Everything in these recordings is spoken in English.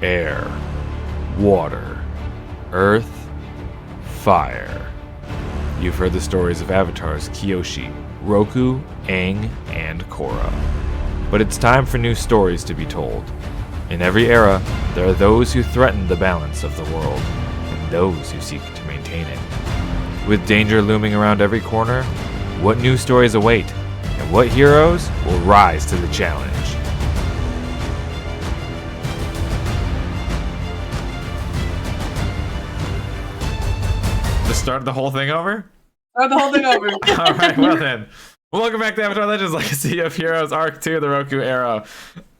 air, water, earth, fire. You've heard the stories of Avatar's Kyoshi, Roku, Aang, and Korra. But it's time for new stories to be told. In every era, there are those who threaten the balance of the world, and those who seek to maintain it. With danger looming around every corner, what new stories await, and what heroes will rise to the challenge? Just start the whole thing over? Start the whole thing over. All right, well then. Welcome back to Avatar Legends Legacy of Heroes Arc 2, the Roku Era.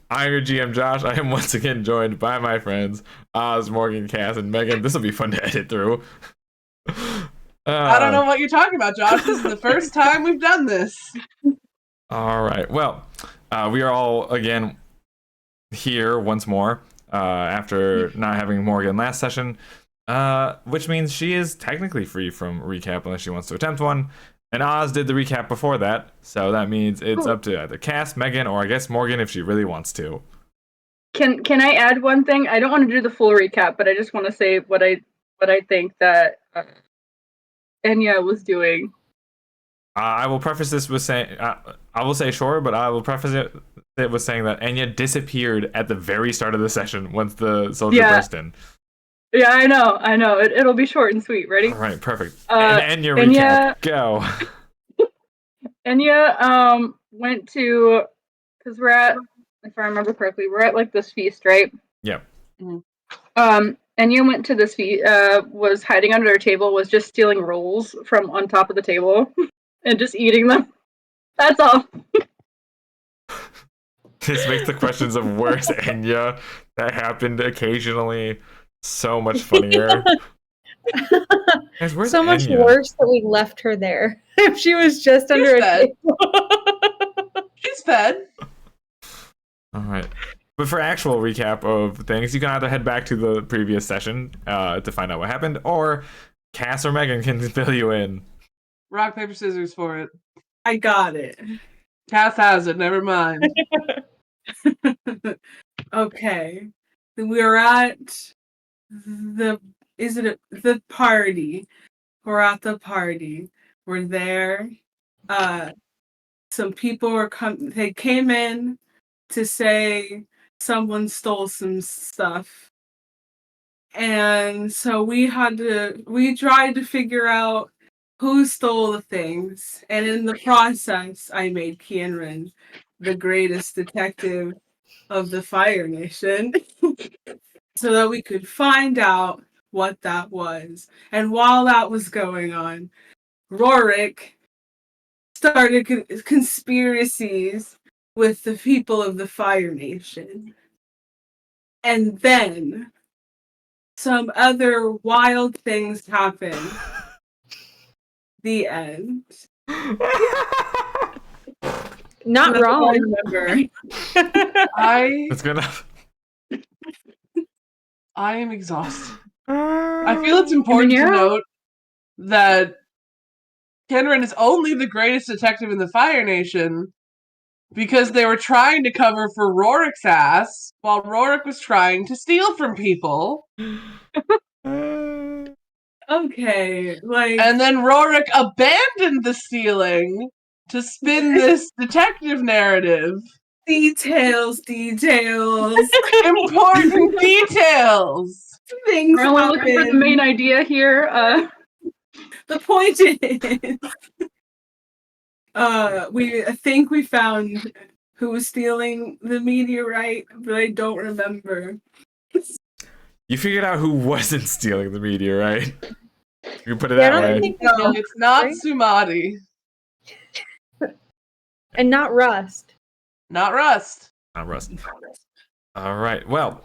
I'm your GM, Josh. I am once again joined by my friends, Oz, Morgan, Cass, and Megan. This will be fun to edit through. I don't know what you're talking about, Josh. This is the first time we've done this. All right. Well, we are all, again, here once more after not having Morgan last session, which means she is technically free from recap unless she wants to attempt one. And Oz did the recap before that, so that means it's up to either Cass, Megan, or I guess Morgan if she really wants to. Can I add one thing? I don't want to do the full recap, but I just want to say what I think that Enya was doing. I will preface this with saying, I will say sure, but I will preface it with saying that Enya disappeared at the very start of the session once the soldier burst in. Yeah, I know. It'll be short and sweet. Ready? All right, perfect. And Enya recap, go. Enya went to, because we're at, if I remember correctly, we're at like this feast, right? Yep. Enya went to this feast, was hiding under a table, was just stealing rolls from on top of the table and just eating them. That's all. This makes the questions of where's Enya that happened occasionally so much funnier. Guys, where's so much Enya? worse that we left her there. If she was just under a table. She's fed. All right. But for actual recap of things, you can either head back to the previous session to find out what happened, or Cass or Megan can fill you in. Rock, paper, scissors for it. I got it. Cass has it, never mind. Okay. We're at the party. We're at the party. We're there. Some people they came in to say someone stole some stuff. And so we tried to figure out who stole the things. And in the process, I made Kienren the greatest detective of the Fire Nation so that we could find out what that was. And while that was going on, Rorik started conspiracies with the people of the Fire Nation. And then some other wild things happened. The end. Not That's all I wrong. remember. That's good enough. I am exhausted. I feel it's important to note that Kenren is only the greatest detective in the Fire Nation because they were trying to cover for Rorik's ass while Rorik was trying to steal from people. Okay, and then Rorik abandoned the stealing to spin this detective narrative. Details. Important details. Things We're only looking for the main idea here. The point is, I think we found who was stealing the meteorite, but I don't remember. You figured out who wasn't stealing the meteorite. You put it that way. No, it's not Sumati. And not Rust. Not Rust. Not Rust. All right. Well,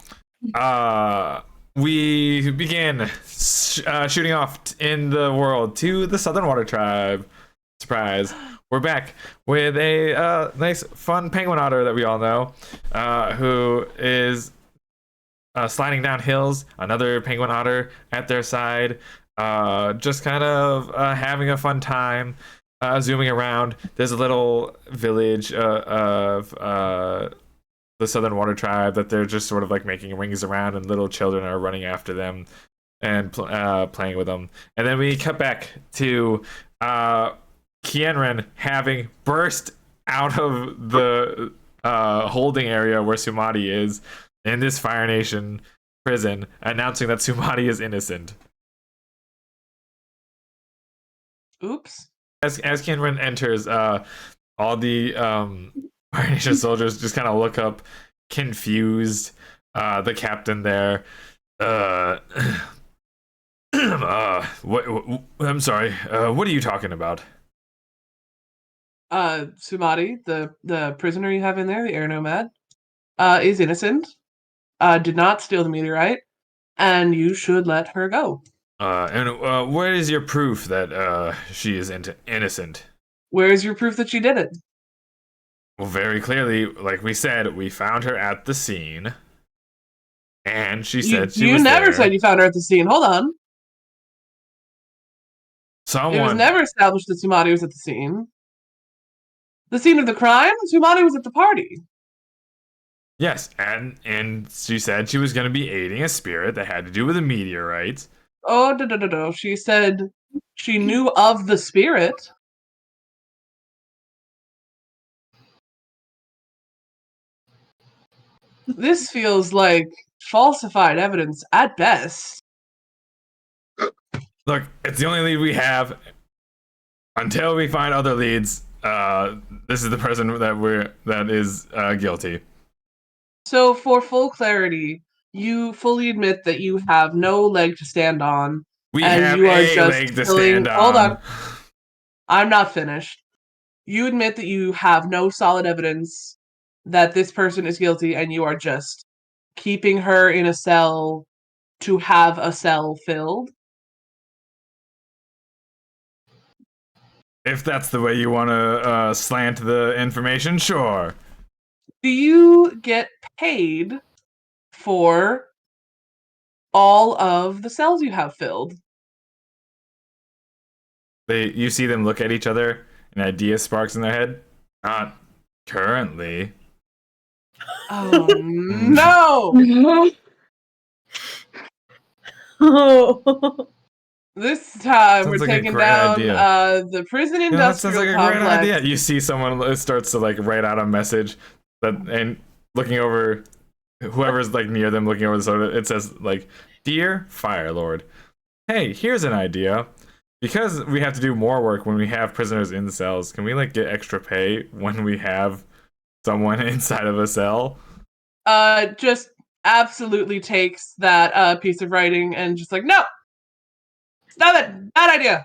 we began shooting off in the world to the Southern Water Tribe. Surprise. We're back with a nice, fun penguin otter that we all know, who is sliding down hills. Another penguin otter at their side, just kind of having a fun time. Zooming around, there's a little village of the the Southern Water Tribe that they're just sort of like making rings around, and little children are running after them and playing with them. And then we cut back to Kienren having burst out of the holding area where Sumati is in this Fire Nation prison, announcing that Sumati is innocent. Oops. As Kienren enters, all the Fire Nation soldiers just kind of look up, confused. The captain there. I'm sorry. What are you talking about? Sumati, the prisoner you have in there, the air nomad, is innocent. Did not steal the meteorite, and you should let her go. And where is your proof that she is innocent? Where is your proof that she did it? Well, very clearly, like we said, we found her at the scene, and she said she was You never there. said you found her at the scene. Hold on. Someone. It was never established that Sumati was at the scene. The scene of the crime? Sumati was at the party. Yes, and she said she was going to be aiding a spirit that had to do with a meteorite. Oh, no. She said she knew of the spirit. This feels like falsified evidence at best. Look, it's the only lead we have. Until we find other leads, this is the person that is guilty. So, for full clarity, you fully admit that you have no leg to stand on. We and have you are a just leg to killing... stand on. Hold on. I'm not finished. You admit that you have no solid evidence that this person is guilty, and you are just keeping her in a cell to have a cell filled. If that's the way you want to slant the information, sure. Do you get paid for all of the cells you have filled? You see them look at each other, an idea sparks in their head. Not currently. Oh, no! Oh. This time Sounds we're like a taking great down idea. The prison That industrial sounds like a complex. great idea. You see someone starts to like write out a message and looking over whoever's like near them, looking over the soda. It says like, "Dear Fire Lord, hey, here's an idea. Because we have to do more work when we have prisoners in the cells, can we like get extra pay when we have someone inside of a cell?" Just absolutely takes that piece of writing and just like, no! Stop it! Bad idea!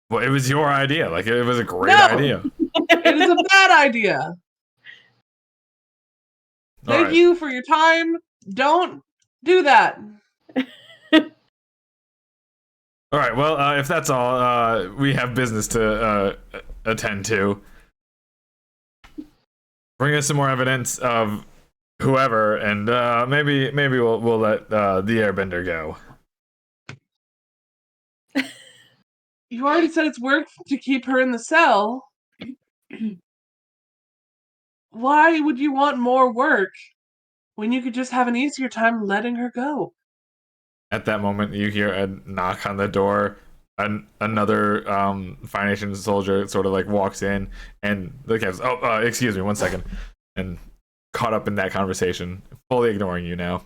Well, it was your idea. Like, it was a great No! idea. It is a bad idea! Thank Alright. you for your time. Don't do that. Alright, well, if that's all, we have business to attend to. Bring us some more evidence of whoever, and maybe we'll let the airbender go. You already said it's work to keep her in the cell. Why would you want more work when you could just have an easier time letting her go? At that moment, you hear a knock on the door. Another Fire Nation soldier sort of like walks in, and the guy goes, excuse me, 1 second, and caught up in that conversation, fully ignoring you now.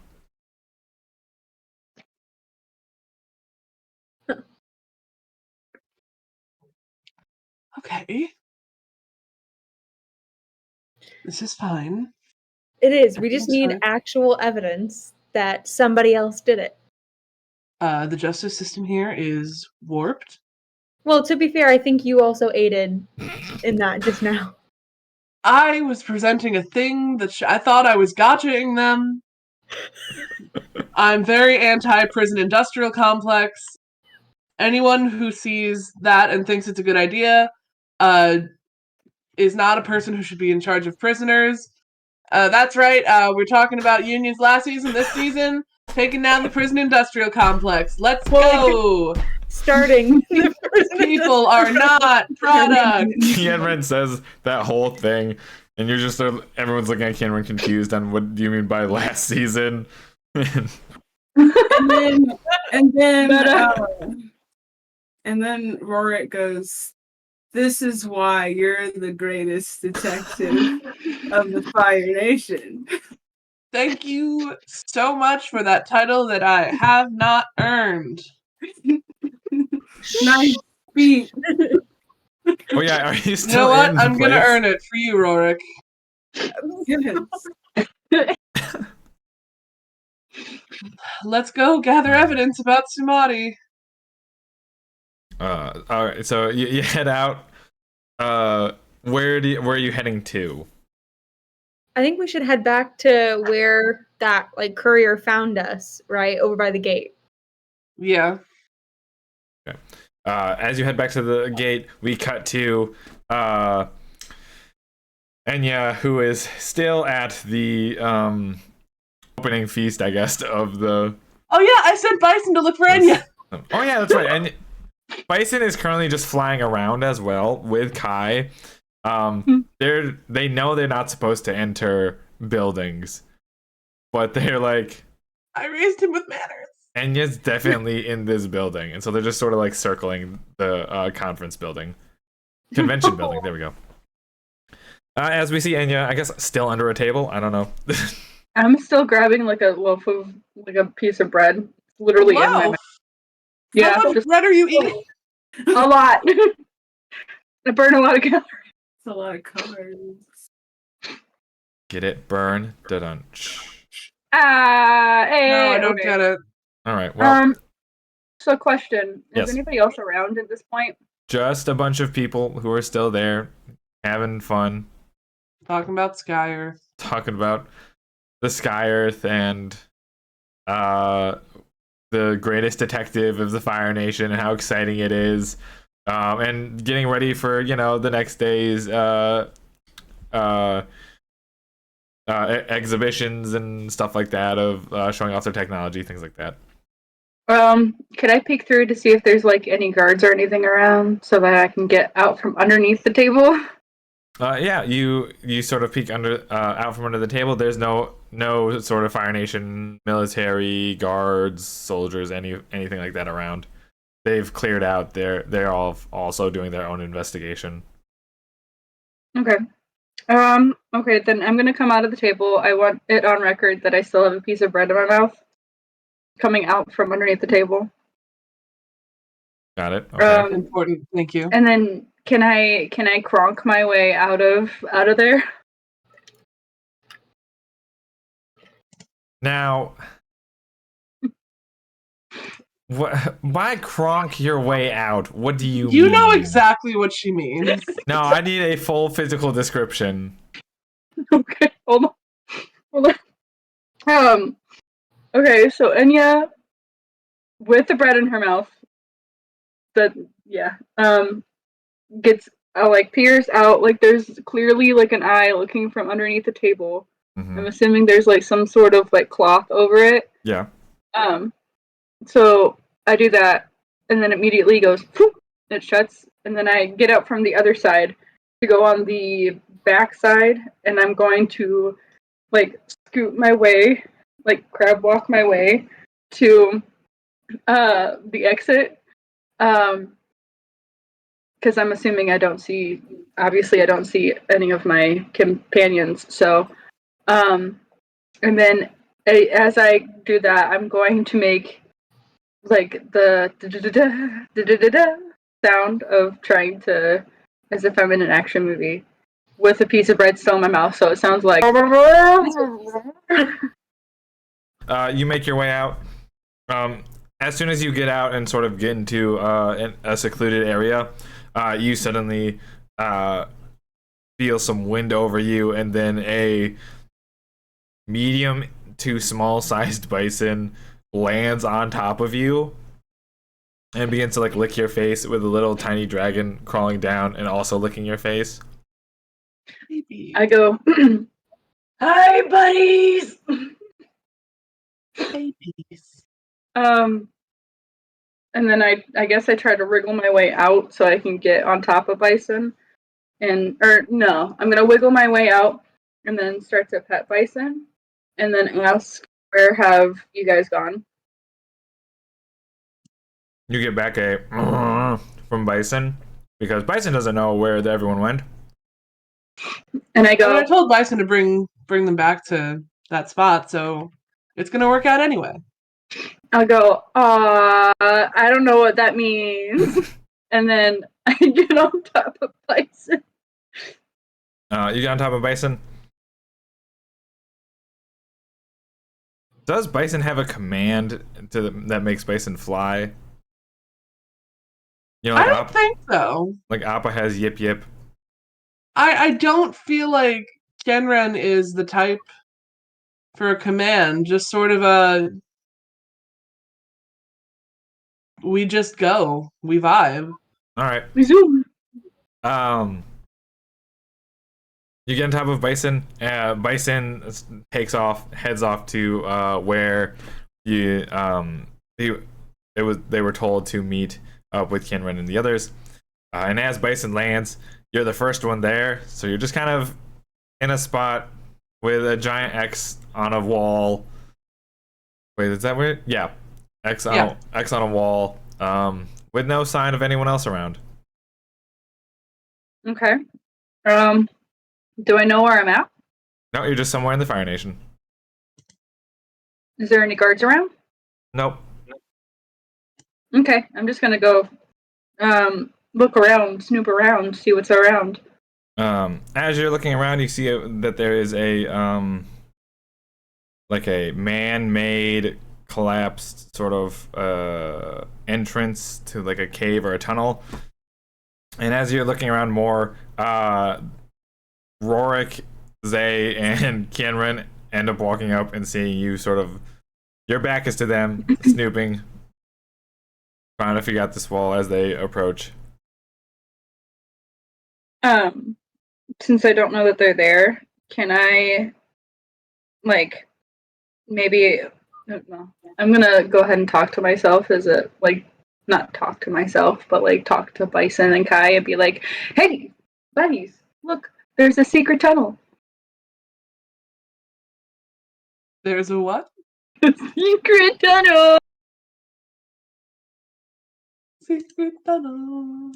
Okay. This is fine. It is. We just That's need fine. actual evidence that somebody else did it. The justice system here is warped. Well, to be fair, I think you also aided in that just now. I was presenting a thing that I thought I was gotchaing them. I'm very anti-prison industrial complex. Anyone who sees that and thinks it's a good idea is not a person who should be in charge of prisoners. That's right. We're talking about unions last season, this season, taking down the prison industrial complex. Let's go! Starting the prison People are not product. Kienren says that whole thing, And you're just everyone's looking at Cameron confused on what do you mean by last season? And then and then and then Rorik goes, "This is why you're the greatest detective of the Fire Nation." Thank you so much for that title that I have not earned. Nice feat. Oh yeah, are you You still know what? in I'm gonna place? earn it for you, Rorik. Yes. Let's go gather evidence about Sumati. All right, so you head out. Where are you heading to? I think we should head back to where that like courier found us, right over by the gate. Yeah. As you head back to the gate, we cut to Enya, who is still at the opening feast, I guess, of the. Oh yeah, I sent Bison to look for Enya. Oh yeah, that's right. And Bison is currently just flying around as well with Kai. They know they're not supposed to enter buildings, but they're like, I raised him with manners. Enya's definitely in this building, and so they're just sort of like circling the conference building, convention building. There we go. As we see Enya, I guess still under a table. I don't know. I'm still grabbing like a loaf of like a piece of bread, literally in my mouth. Loaf? Yeah, How much just bread are you eating? a lot. I burn a lot of calories. It's a lot of colors. Get it? Burn. Dun. Hey, No, I don't okay. get it. All right. Well, So question: Yes. Is anybody else around at this point? just a bunch of people who are still there, having fun, Talking about Skyer. talking about the Sky Earth and the greatest detective of the Fire Nation and how exciting it is, and getting ready for the next day's exhibitions and stuff like that of showing off their technology, things like that. Could I peek through to see if there's like any guards or anything around so that I can get out from underneath the table? Yeah, you sort of peek out from under the table. There's no sort of Fire Nation military guards, soldiers, anything like that around. They've cleared out. They're all also doing their own investigation. Okay. Okay, then I'm gonna come out of the table. I want it on record that I still have a piece of bread in my mouth coming out from underneath the table. Got it. Okay. Important. Thank you. And then can I cronk my way out of there? Now, why cronk your way out? What do you You know mean? exactly what she means. No, I need a full physical description. Okay, hold on. Okay, so Enya, with the bread in her mouth, gets like peers out. Like there's clearly like an eye looking from underneath the table. Mhm. I'm assuming there's like some sort of like cloth over it. Yeah. So I do that, and then immediately goes. Poof, it shuts, and then I get out from the other side to go on the back side, and I'm going to like scoot my way, like crab walk my way to the exit. Because I'm assuming I don't see any of my companions. So, and then as I do that, I'm going to make like the sound of trying to, as if I'm in an action movie, with a piece of bread still in my mouth. So it sounds like. You make your way out. As soon as you get out and sort of get into a secluded area, you suddenly feel some wind over you, and then a medium to small sized bison lands on top of you and begins to like lick your face, with a little tiny dragon crawling down and also licking your face. I go, hi buddies! Babies. And then I guess I try to wriggle my way out so I can get on top of Bison. or no, I'm gonna wiggle my way out and then start to pet Bison and then ask, where have you guys gone? You get back a from Bison because Bison doesn't know where everyone went. And I go, I told Bison to bring them back to that spot, so it's gonna work out anyway. I'll go, I don't know what that means. And then I get on top of Bison. You get on top of Bison. Does Bison have a command that makes Bison fly? You know, I don't think so. Like Appa has Yip Yip. I don't feel like Kenren is the type for a command. Just sort of a we just go, we vibe. All right. We zoom. You get on top of Bison. Bison heads off to where they were told to meet up with Kenren and the others. And as Bison lands, you're the first one there, so you're just kind of in a spot with a giant X on a wall. Wait, is that weird? Yeah, X on a wall, with no sign of anyone else around. Okay. Do I know where I'm at? No, you're just somewhere in the Fire Nation. Is there any guards around? Nope. Okay, I'm just gonna go look around, snoop around, see what's around. As you're looking around, you see that there is a like a man-made collapsed sort of entrance to like a cave or a tunnel. And as you're looking around more, Rorik, Zay, and Kenren end up walking up and seeing you sort of, your back is to them, snooping, trying to figure out this wall as they approach. Since I don't know that they're there, can I, like, maybe, no, I'm gonna go ahead and talk to myself as a, like, not talk to myself, but, like, talk to Bison and Kai and be like, hey, buddies, look, there's a secret tunnel. There's a what? A secret tunnel! Secret tunnel.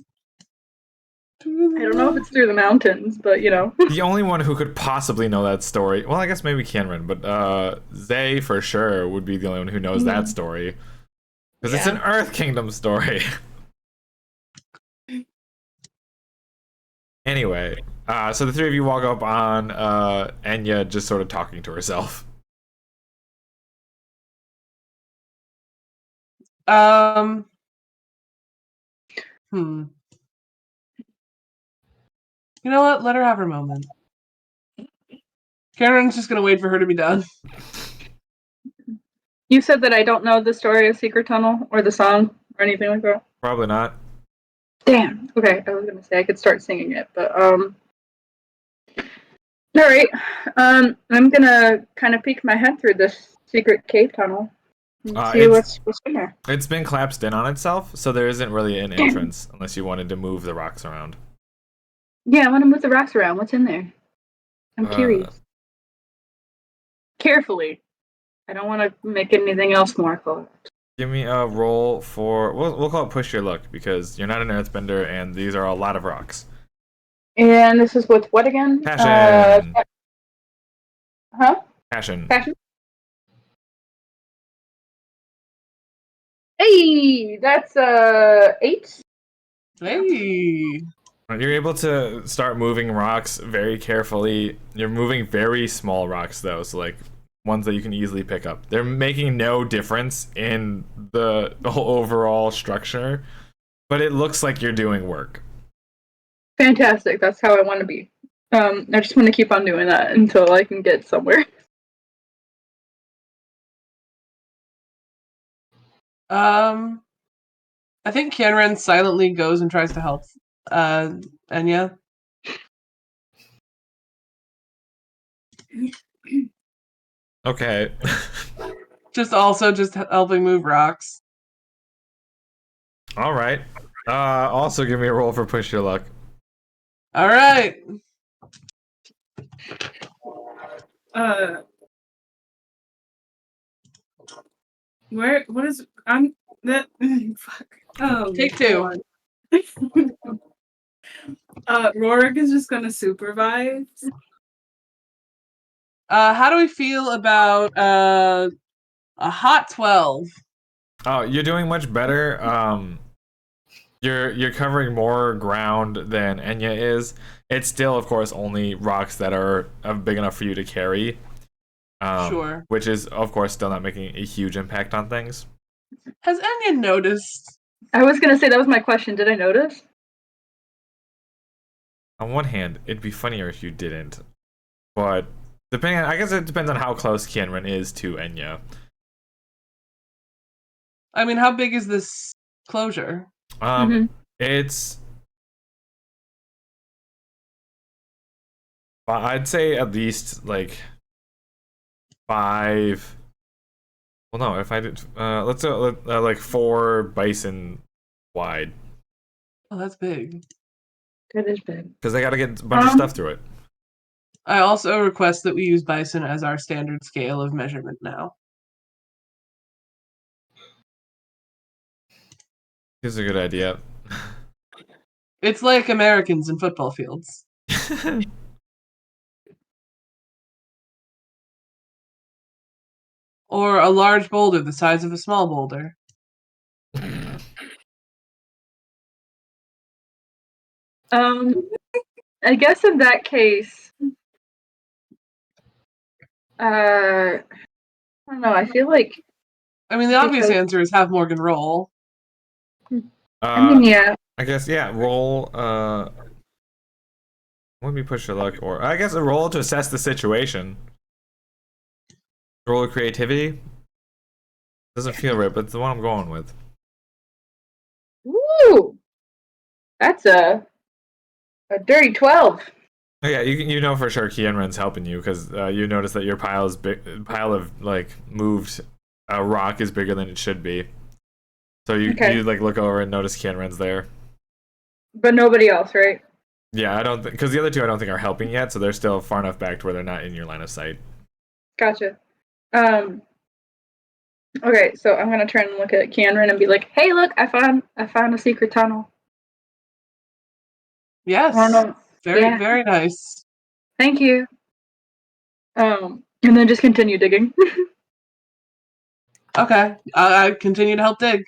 I don't know if it's through the mountains, but you know. The only one who could possibly know that story, well, I guess maybe Kenren, but Zay for sure would be the only one who knows that story. Because it's an Earth Kingdom story. Anyway, so the three of you walk up on Enya just sort of talking to herself. You know what? Let her have her moment. Karen's just gonna wait for her to be done. You said that I don't know the story of Secret Tunnel or the song or anything like that? Probably not. Damn. Okay, I was gonna say I could start singing it, but alright. I'm gonna kind of peek my head through this secret cave tunnel and see what's in there. It's been collapsed in on itself, so there isn't really an entrance unless you wanted to move the rocks around. Yeah, I want to move the rocks around. What's in there? I'm curious. Carefully. I don't want to make anything else more collapse. Give me a roll for, we'll call it push your luck, because you're not an earthbender and these are a lot of rocks. And this is with what again? Passion. Huh? Passion. Passion? Hey, that's 8. Hey. You're able to start moving rocks very carefully. You're moving very small rocks though, so like ones that you can easily pick up. They're making no difference in the overall structure, but it looks like you're doing work. Fantastic. That's how I want to be. I just want to keep on doing that until I can get somewhere. I think Kenren silently goes and tries to help Enya. Okay. just helping move rocks. All right. Also give me a roll for push your luck. All right. What is I'm that fuck. Oh, Take two. Rorik is just gonna supervise. How do we feel about a hot 12? Oh, you're doing much better. You're covering more ground than Enya is. It's still, of course, only rocks that are big enough for you to carry. Sure. Which is, of course, still not making a huge impact on things. Has Enya noticed? I was gonna say that was my question. Did I notice? On one hand, it'd be funnier if you didn't, but I guess it depends on how close Kienren is to Enya. I mean, how big is this closure? It's, I'd say at least like 5. Well, no, if I did, let's like 4 bison wide. Oh, that's big. That is big. Because they got to get a bunch of stuff through it. I also request that we use bison as our standard scale of measurement now. Here's a good idea. It's like Americans in football fields. Or a large boulder the size of a small boulder. I guess in that case, I don't know. I feel like I mean, the obvious Because- answer is have Morgan roll. I mean, yeah. I guess, yeah, roll, let me push your luck, or I guess a roll to assess the situation. Roll of creativity. Doesn't feel right, but it's the one I'm going with. Woo! That's a dirty 12. Oh, yeah, you know for sure Kienren's helping you because you notice that your pile of like moved rock is bigger than it should be. So you like look over and notice Kienren's there. But nobody else, right? Yeah, I don't think because the other two I don't think are helping yet, so they're still far enough back to where they're not in your line of sight. Gotcha. Okay, so I'm gonna turn and look at Kienren and be like, "Hey, look, I found a secret tunnel." Yes. I don't know. Very, Yeah. very nice. Thank you. And then just continue digging. Okay. I continue to help dig.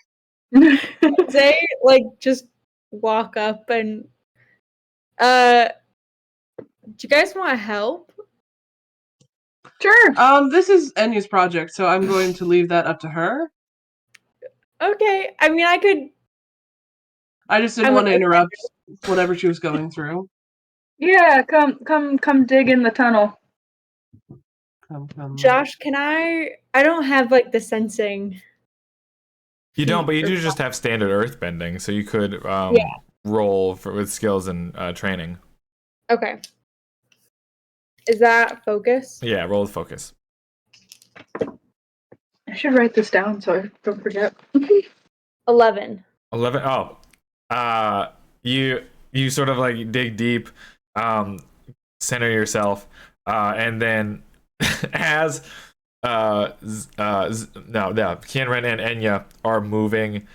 They like just walk up and do you guys want help? Sure. This is Enya's project, so I'm going to leave that up to her. Okay. I mean, I could. I just didn't want to interrupt whatever she was going through. Yeah, come dig in the tunnel. Come. Josh, can I don't have like the sensing. You don't, but you do just have standard earth bending, so you could roll with skills and training. Okay. Is that focus? Yeah, roll with focus. I should write this down so I don't forget. 11. 11. Oh, you sort of like dig deep, center yourself, and then as Kienren and Enya are moving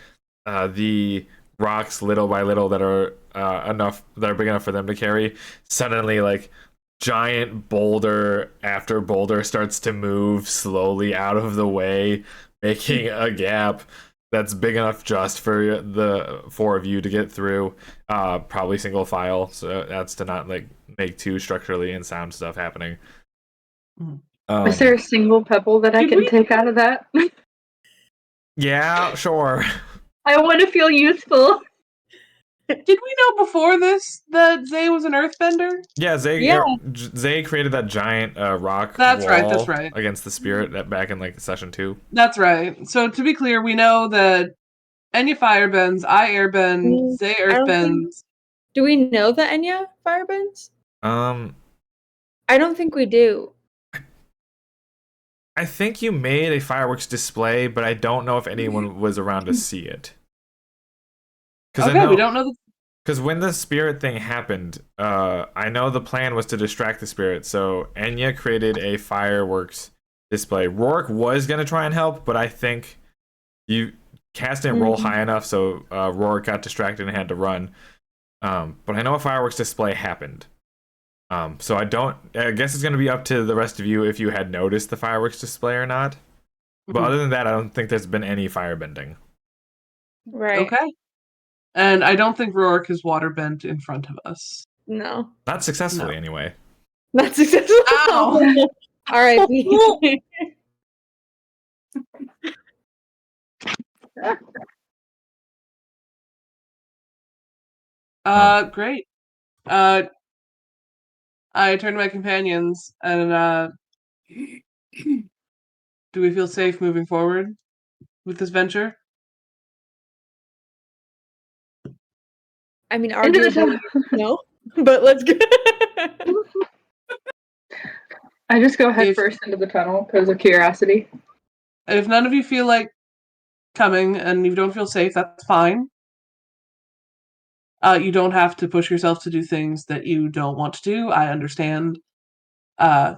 the rocks little by little that are big enough for them to carry. Suddenly, like giant boulder after boulder starts to move slowly out of the way, making a gap that's big enough just for the 4 of you to get through. Probably single file, so that's to not like make too structurally and sound stuff happening. Is there a single pebble that I can take out of that? Yeah, sure. I want to feel useful. Did we know before this that Zay was an earthbender? Yeah, Zay created that giant rock That's wall right. against the spirit that back in like session 2. That's right. So to be clear, we know that Enya firebends, I airbend, Zay earthbends. Do we know that Enya firebends? I don't think we do. I think you made a fireworks display, but I don't know if anyone was around to see it. Okay, we don't know. Because when the spirit thing happened, I know the plan was to distract the spirit. So Enya created a fireworks display. Rourke was gonna try and help, but I think you cast didn't roll high enough, so Rourke got distracted and had to run. But I know a fireworks display happened. So I guess it's gonna be up to the rest of you if you had noticed the fireworks display or not. But other than that, I don't think there's been any firebending. Right. Okay. And I don't think Rourke is water bent in front of us. No. Not successfully, No. anyway. Not successful. Ow! All right. Great. I turn to my companions and do we feel safe moving forward with this venture? I mean, Into the arguably, tunnel. no, but let's go. I just go head If- first into the tunnel because of curiosity. If none of you feel like coming and you don't feel safe, that's fine. You don't have to push yourself to do things that you don't want to do. I understand. I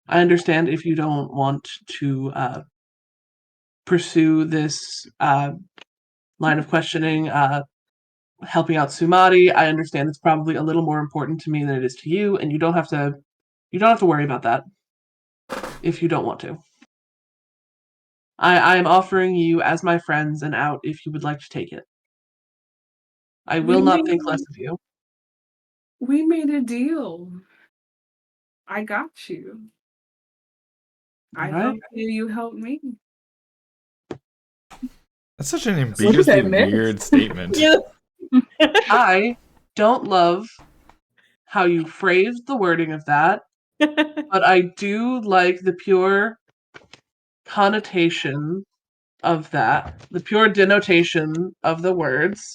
understand if you don't want to pursue this line of questioning, helping out Sumari. I understand it's probably a little more important to me than it is to you, and you don't have to worry about that if you don't want to. I am offering you as my friends an out if you would like to take it. I will not think less of you. We made a deal. I got you. I Alright. help you, you help me. That's such an What did I ambiguously miss? weird statement. Yeah. I don't love how you phrased the wording of that, but I do like the pure connotation of that, the pure denotation of the words.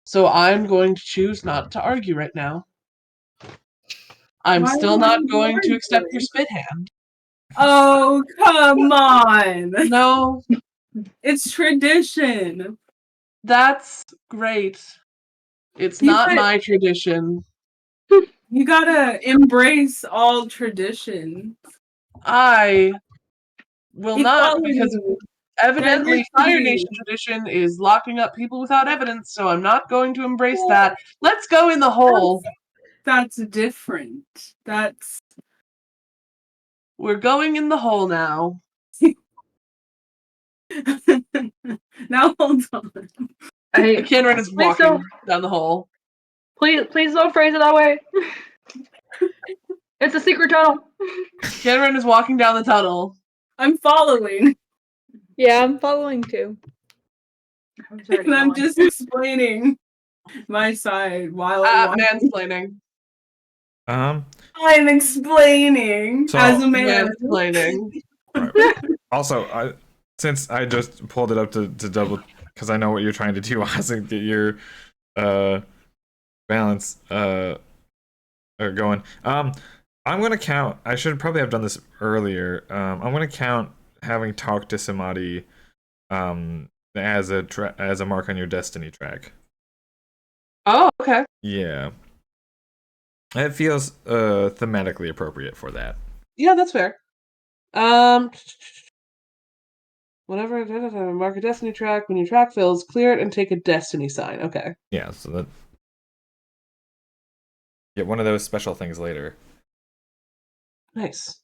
So I'm going to choose not to argue right now. I'm Why still won't not you going to accept argue? your spit hand. Oh, come on. No, It's tradition. that's great. It's You not could- my tradition. You gotta embrace all tradition. I will not, because Equality. evidently Fire Diversity. Nation tradition is locking up people without evidence, so I'm not going to embrace that. Let's go in the hole. That's different. That's We're going in the hole now. now hold on. Kinran is Please walking don't. down the hole. Please don't phrase it that way. It's a secret tunnel. Kinran is walking down the tunnel. I'm following. Yeah, I'm following too. And I'm just explaining my side while I'm walking. Mansplaining. I'm explaining So- as a man. Mansplaining. Also, since I just pulled it up to double, because I know what you're trying to do, Isaac, get your balance going. I'm gonna count. I should probably have done this earlier. I'm gonna count having talked to Samadhi as a mark on your destiny track. Oh, okay. Yeah, it feels thematically appropriate for that. Yeah, that's fair. Whenever mark a destiny track, when your track fills, clear it and take a destiny sign. Okay. Yeah, so that get one of those special things later. Nice.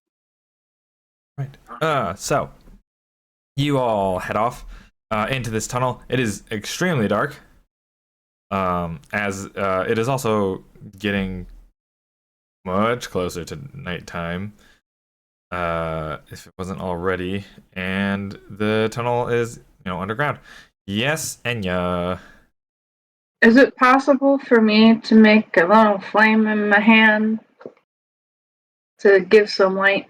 Right. So you all head off into this tunnel. It is extremely dark. As it is also getting much closer to nighttime. If it wasn't already, and the tunnel is, underground. Yes, Enya. Is it possible for me to make a little flame in my hand to give some light?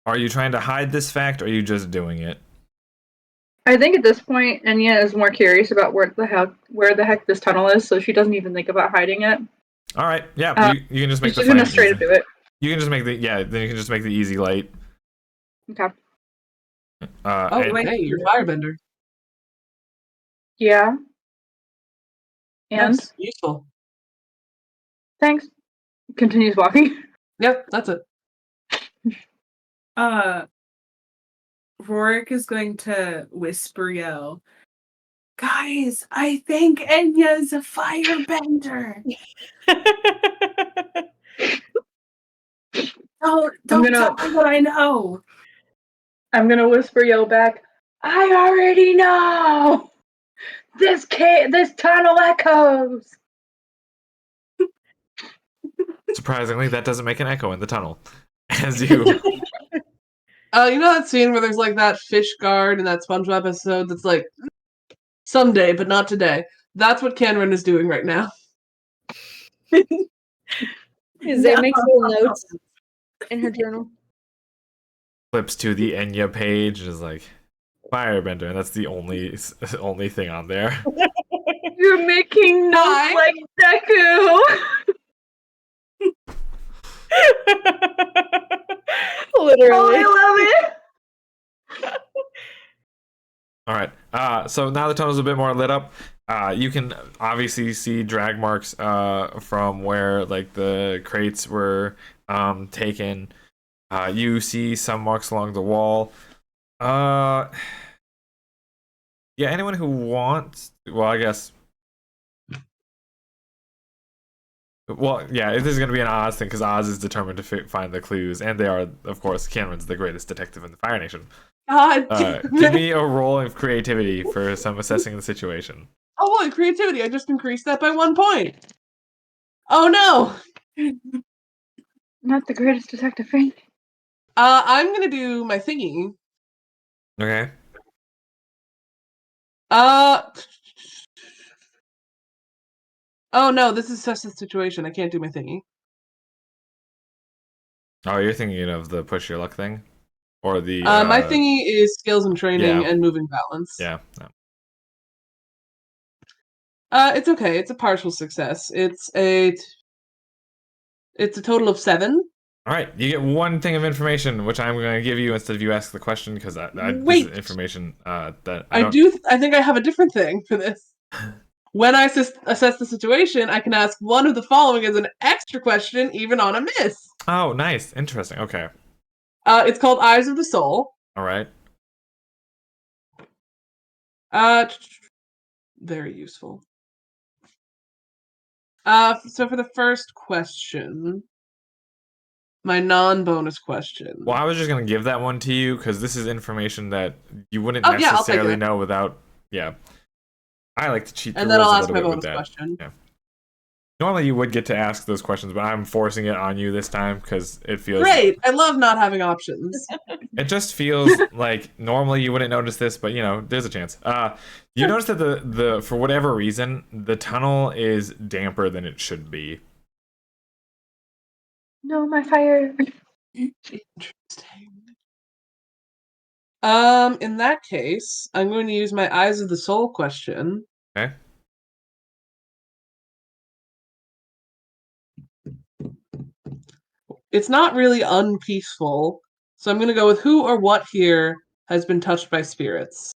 Are you trying to hide this fact, or are you just doing it? I think at this point, Enya is more curious about where the heck this tunnel is, so she doesn't even think about hiding it. All right, yeah, you can just make She's the just gonna flame straight up easy. do it. You can just make then you can just make the easy light. Okay. Oh, and- hey, you're firebender. Yeah. And Nice. Useful. thanks. Continues walking. Yep, that's it. Rorik is going to whisper yell, "Guys, I think Enya's a firebender. Don't tell me what I know." I'm gonna whisper yell back, I already know! This tunnel echoes! Surprisingly, that doesn't make an echo in the tunnel. As you You know that scene where there's like that fish guard in that SpongeBob episode that's like, someday, but not today. That's what Kenrin is doing right now. Zay makes little notes in her journal. flips to the Enya page and is like, firebender, and that's the only thing on there. You're making notes like Deku! Literally. I love it! All right. So now the tunnel's a bit more lit up. You can obviously see drag marks from where like the crates were taken. You see some marks along the wall. Yeah, anyone who wants, well, I guess. Well, yeah, this is going to be an Oz thing because Oz is determined to find the clues, and they are, of course, Cameron's the greatest detective in the Fire Nation. God. Give me a roll of creativity for some assessing the situation. Oh boy, creativity! I just increased that by 1 point. Oh no! Not the greatest detective thing. I'm gonna do my thingy. Okay. Oh no, this is such a situation. I can't do my thingy. Oh, you're thinking of the push your luck thing, or the My thingy is skills and training yeah. and moving balance. Yeah. No. It's okay. It's a partial success. It's a total of 7. All right, you get one thing of information, which I'm going to give you instead of you ask the question because this Wait. is information that I think I have a different thing for this. When I assess the situation, I can ask one of the following as an extra question, even on a miss. Oh, nice, interesting. Okay. It's called Eyes of the Soul. All right. Very useful. So for the first question, my non-bonus question. Well, I was just going to give that one to you because this is information that you wouldn't I'll take necessarily it. know without. Yeah. I like to cheat the And then rules I'll a ask little my bit with bonus that. question. Yeah. Normally you would get to ask those questions, but I'm forcing it on you this time because it feels Great! I love not having options. It just feels like normally you wouldn't notice this, but you know, there's a chance. You notice that the for whatever reason, the tunnel is damper than it should be. No, my fire. Interesting. In that case, I'm going to use my Eyes of the Soul question. Okay. It's not really unpeaceful, so I'm going to go with who or what here has been touched by spirits.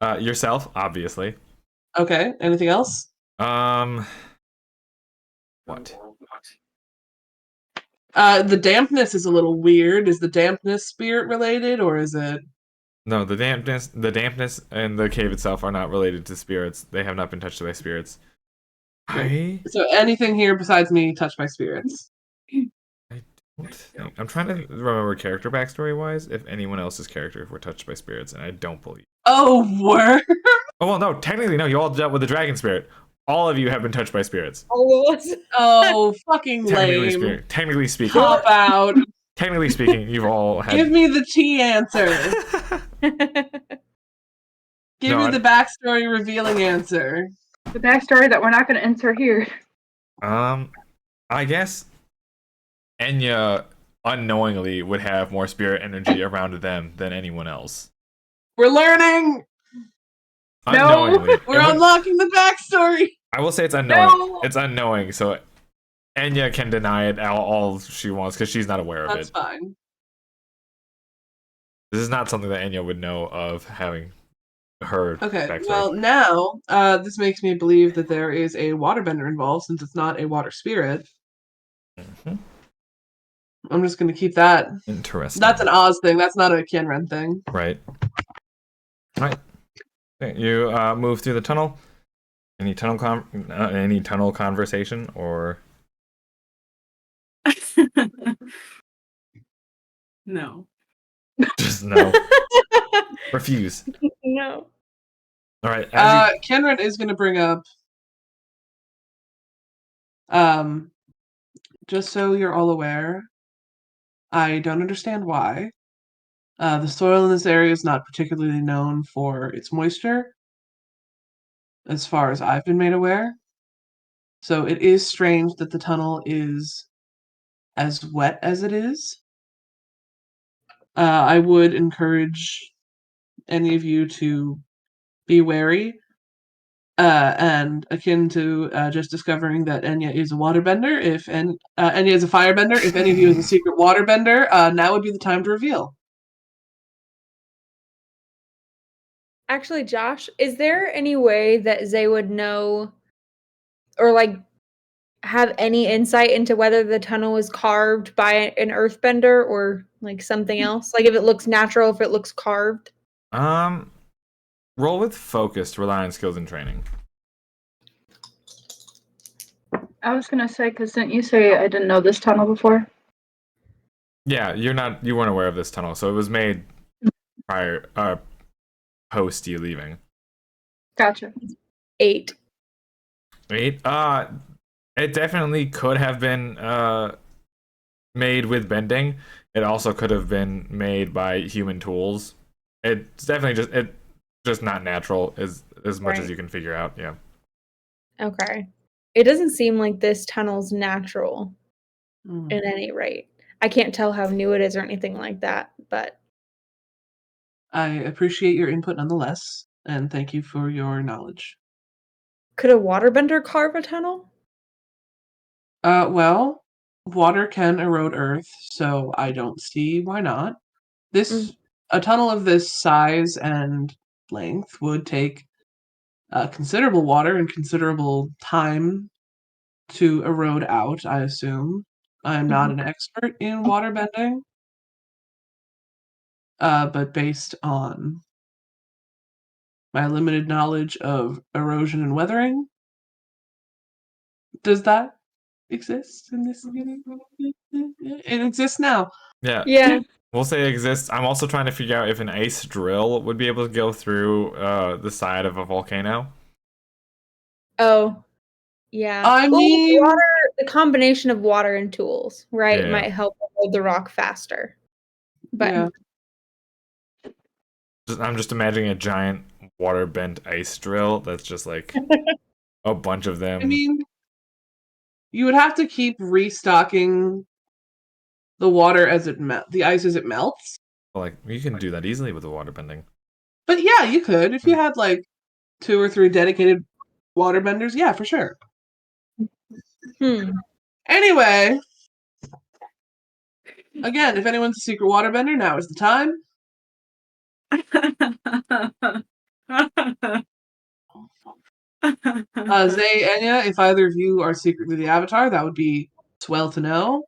Yourself, obviously. Okay, anything else? What? The dampness is a little weird. Is the dampness spirit related, or is it? No, the dampness and the cave itself are not related to spirits. They have not been touched by spirits. So anything here besides me touched by spirits? I'm trying to remember character backstory wise if anyone else's characters were touched by spirits, and I don't believe. Oh, word! Oh well, no. Technically, no. You all dealt with the dragon spirit. All of you have been touched by spirits. All of us. Oh, fucking lame. Technically speaking. Cop out. Technically speaking, you've all had. Give me the T answer. Give me the backstory revealing answer. The backstory that we're not going to insert here. I guess Enya unknowingly would have more spirit energy around them than anyone else. We're learning. Unknowingly. We're unlocking the backstory. I will say it's unknowing. No. It's unknowing, so Enya can deny it all she wants because she's not aware of That's it. fine. This is not something that Enya would know of having her Okay, backstory. well now this makes me believe that there is a waterbender involved since it's not a water spirit. Mhm. I'm just going to keep that. Interesting. That's an Oz thing. That's not a Kienren thing. Right. Right. Okay, you move through the tunnel. Any tunnel conversation or No. just no? Refuse. No. All right. As you, Kienren is going to bring up just so you're all aware, I don't understand why. The soil in this area is not particularly known for its moisture, as far as I've been made aware. So it is strange that the tunnel is as wet as it is. I would encourage any of you to be wary. And akin to just discovering that Enya is a waterbender, Enya is a firebender, if any of you is a secret waterbender, now would be the time to reveal. Actually, Josh, is there any way that Zay would know or like have any insight into whether the tunnel was carved by an earthbender or like something else? Like if it looks natural, if it looks carved? roll with focus to rely on skills and training. I was gonna say, because didn't you say I didn't know this tunnel before? Yeah, you weren't aware of this tunnel, so it was made prior post you leaving. Gotcha. 8. 8. It definitely could have been made with bending. It also could have been made by human tools. It's definitely just not natural as much as Right. you can figure out. Yeah. Okay. It doesn't seem like this tunnel's natural Mm. at any rate. I can't tell how new it is or anything like that, but I appreciate your input nonetheless, and thank you for your knowledge. could a waterbender carve a tunnel? Well, water can erode earth, so I don't see why not. A tunnel of this size and length would take considerable water and considerable time to erode out, I assume. I'm not an expert in water bending, but based on my limited knowledge of erosion and weathering, does that exist in this game? It exists now. Yeah. Yeah. We'll say it exists. I'm also trying to figure out if an ice drill would be able to go through the side of a volcano. Oh. Yeah. I Well, mean, the combination of water and tools, right, Yeah. might help hold the rock faster. But yeah. I'm just imagining a giant water bent ice drill that's just like a bunch of them. I mean, you would have to keep restocking the water as the ice as it melts. Like you can do that easily with the water bending. But yeah, you could if you had like 2 or 3 dedicated water benders. Yeah, for sure. Anyway, again, if anyone's a secret waterbender, now is the time. Zay, Enya, if either of you are secretly the Avatar, that would be swell to know.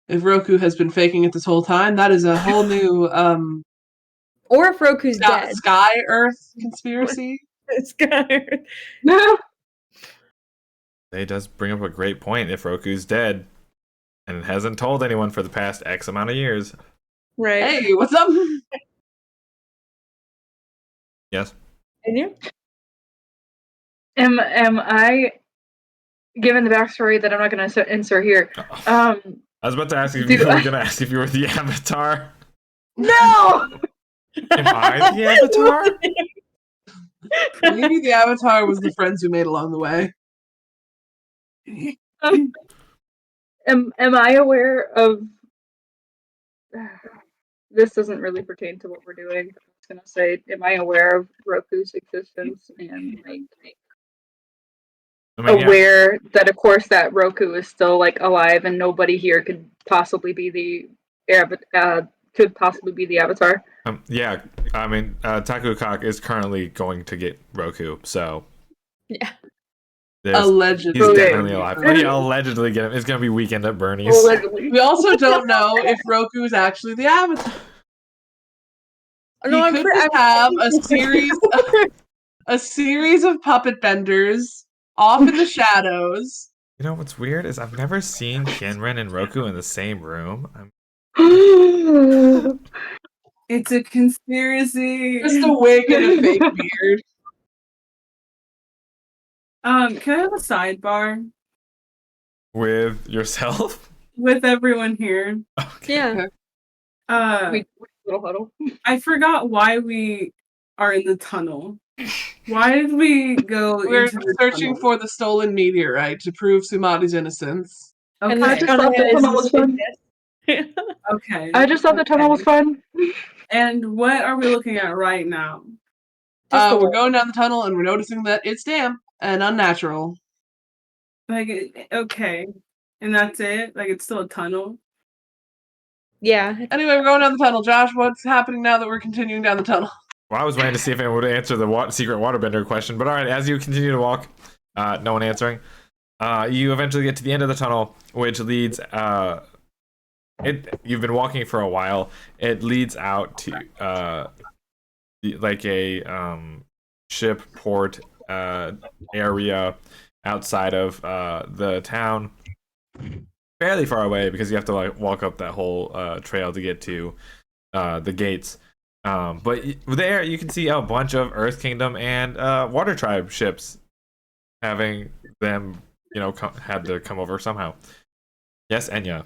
If Roku has been faking it this whole time, that is a whole new or if Roku's dead. Sky Earth conspiracy. No. They does bring up a great point. If Roku's dead and it hasn't told anyone for the past X amount of years. Right. Hey, what's up? Yes. And you? Am I, given the backstory that I'm not going to insert here? I was about to ask if you were going to ask if you were the Avatar. No. Am I the Avatar? Maybe the Avatar was the friends you made along the way. Am I aware of? This doesn't really pertain to what we're doing. I was gonna say, am I aware of Roku's existence and like I mean, yeah. aware that, of course, that Roku is still like alive and nobody here could possibly be the could possibly be the Avatar. Yeah, I mean, Takukak is currently going to get Roku, so Yeah. Allegedly. he's Okay. definitely alive. Oh yeah, allegedly get him. It's gonna be Weekend at Bernie's. Allegedly. We also don't know if Roku is actually the Avatar. No, He I'm could pretty- just have a series of puppet benders off in the shadows. You know what's weird is I've never seen Shenren and Roku in the same room. It's a conspiracy. Just a wig and a fake beard. Can I have a sidebar With yourself? with everyone here? Yeah. Little huddle. I forgot why we are in the tunnel. Why did we go We're into the searching tunnel? for the stolen meteorite to prove Sumati's innocence. And I Okay. just thought the tunnel was fun. Okay. I just thought the tunnel was fun. And what are we looking at right now? We're going down the tunnel and we're noticing that it's damp and unnatural. Like, okay. And that's it? Like, it's still a tunnel? Yeah. Anyway, we're going down the tunnel. Josh, what's happening now that we're continuing down the tunnel? Well, I was waiting to see if anyone would answer the secret waterbender question, but all right, as you continue to walk, no one answering. You eventually get to the end of the tunnel, which leads. You've been walking for a while. It leads out to like a ship port area outside of the town, fairly far away because you have to like walk up that whole trail to get to the gates. But there you can see a bunch of Earth Kingdom and Water Tribe ships, having them, had to come over somehow. Yes, Enya.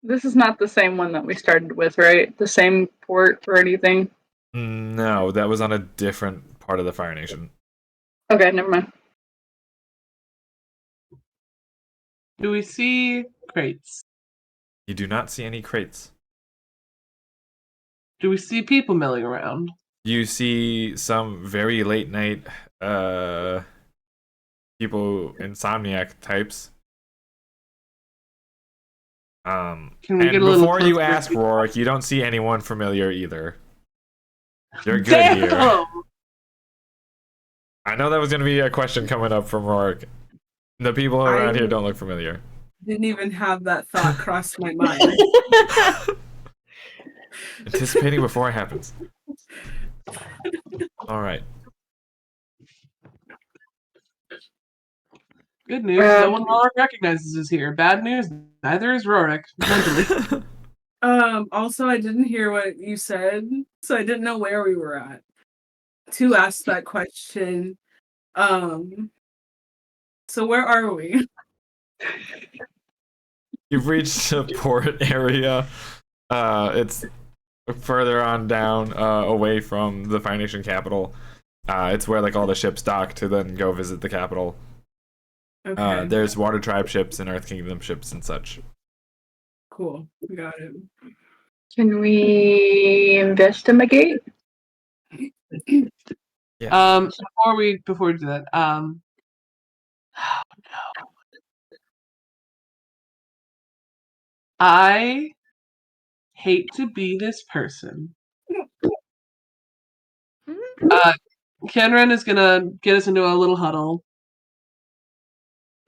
This is not the same one that we started with, right? The same port or anything? No, that was on a different part of the Fire Nation. Okay, never mind. Do we see crates? You do not see any crates. Do we see people milling around? You see some very late night people, insomniac types. Can we And get a little before you closer? ask Rorik, you don't see anyone familiar either. You're good Damn! here. I know that was going to be a question coming up from Rorik. The people around here don't look familiar. Didn't even have that thought cross my mind. Anticipating before it happens. All right. Good news, no one Rorik recognizes is here. Bad news, neither is Rorik. Mentally. Also, I didn't hear what you said, so I didn't know where we were at to ask that question. So where are we? You've reached the port area. It's further on down, away from the Fire Nation capital. It's where like all the ships dock to then go visit the capital. Okay, There's Water Tribe ships and Earth Kingdom ships and such. cool. We got it. Can we investigate? Yeah. Before we do that, oh no. I hate to be this person. Kenren is gonna get us into a little huddle.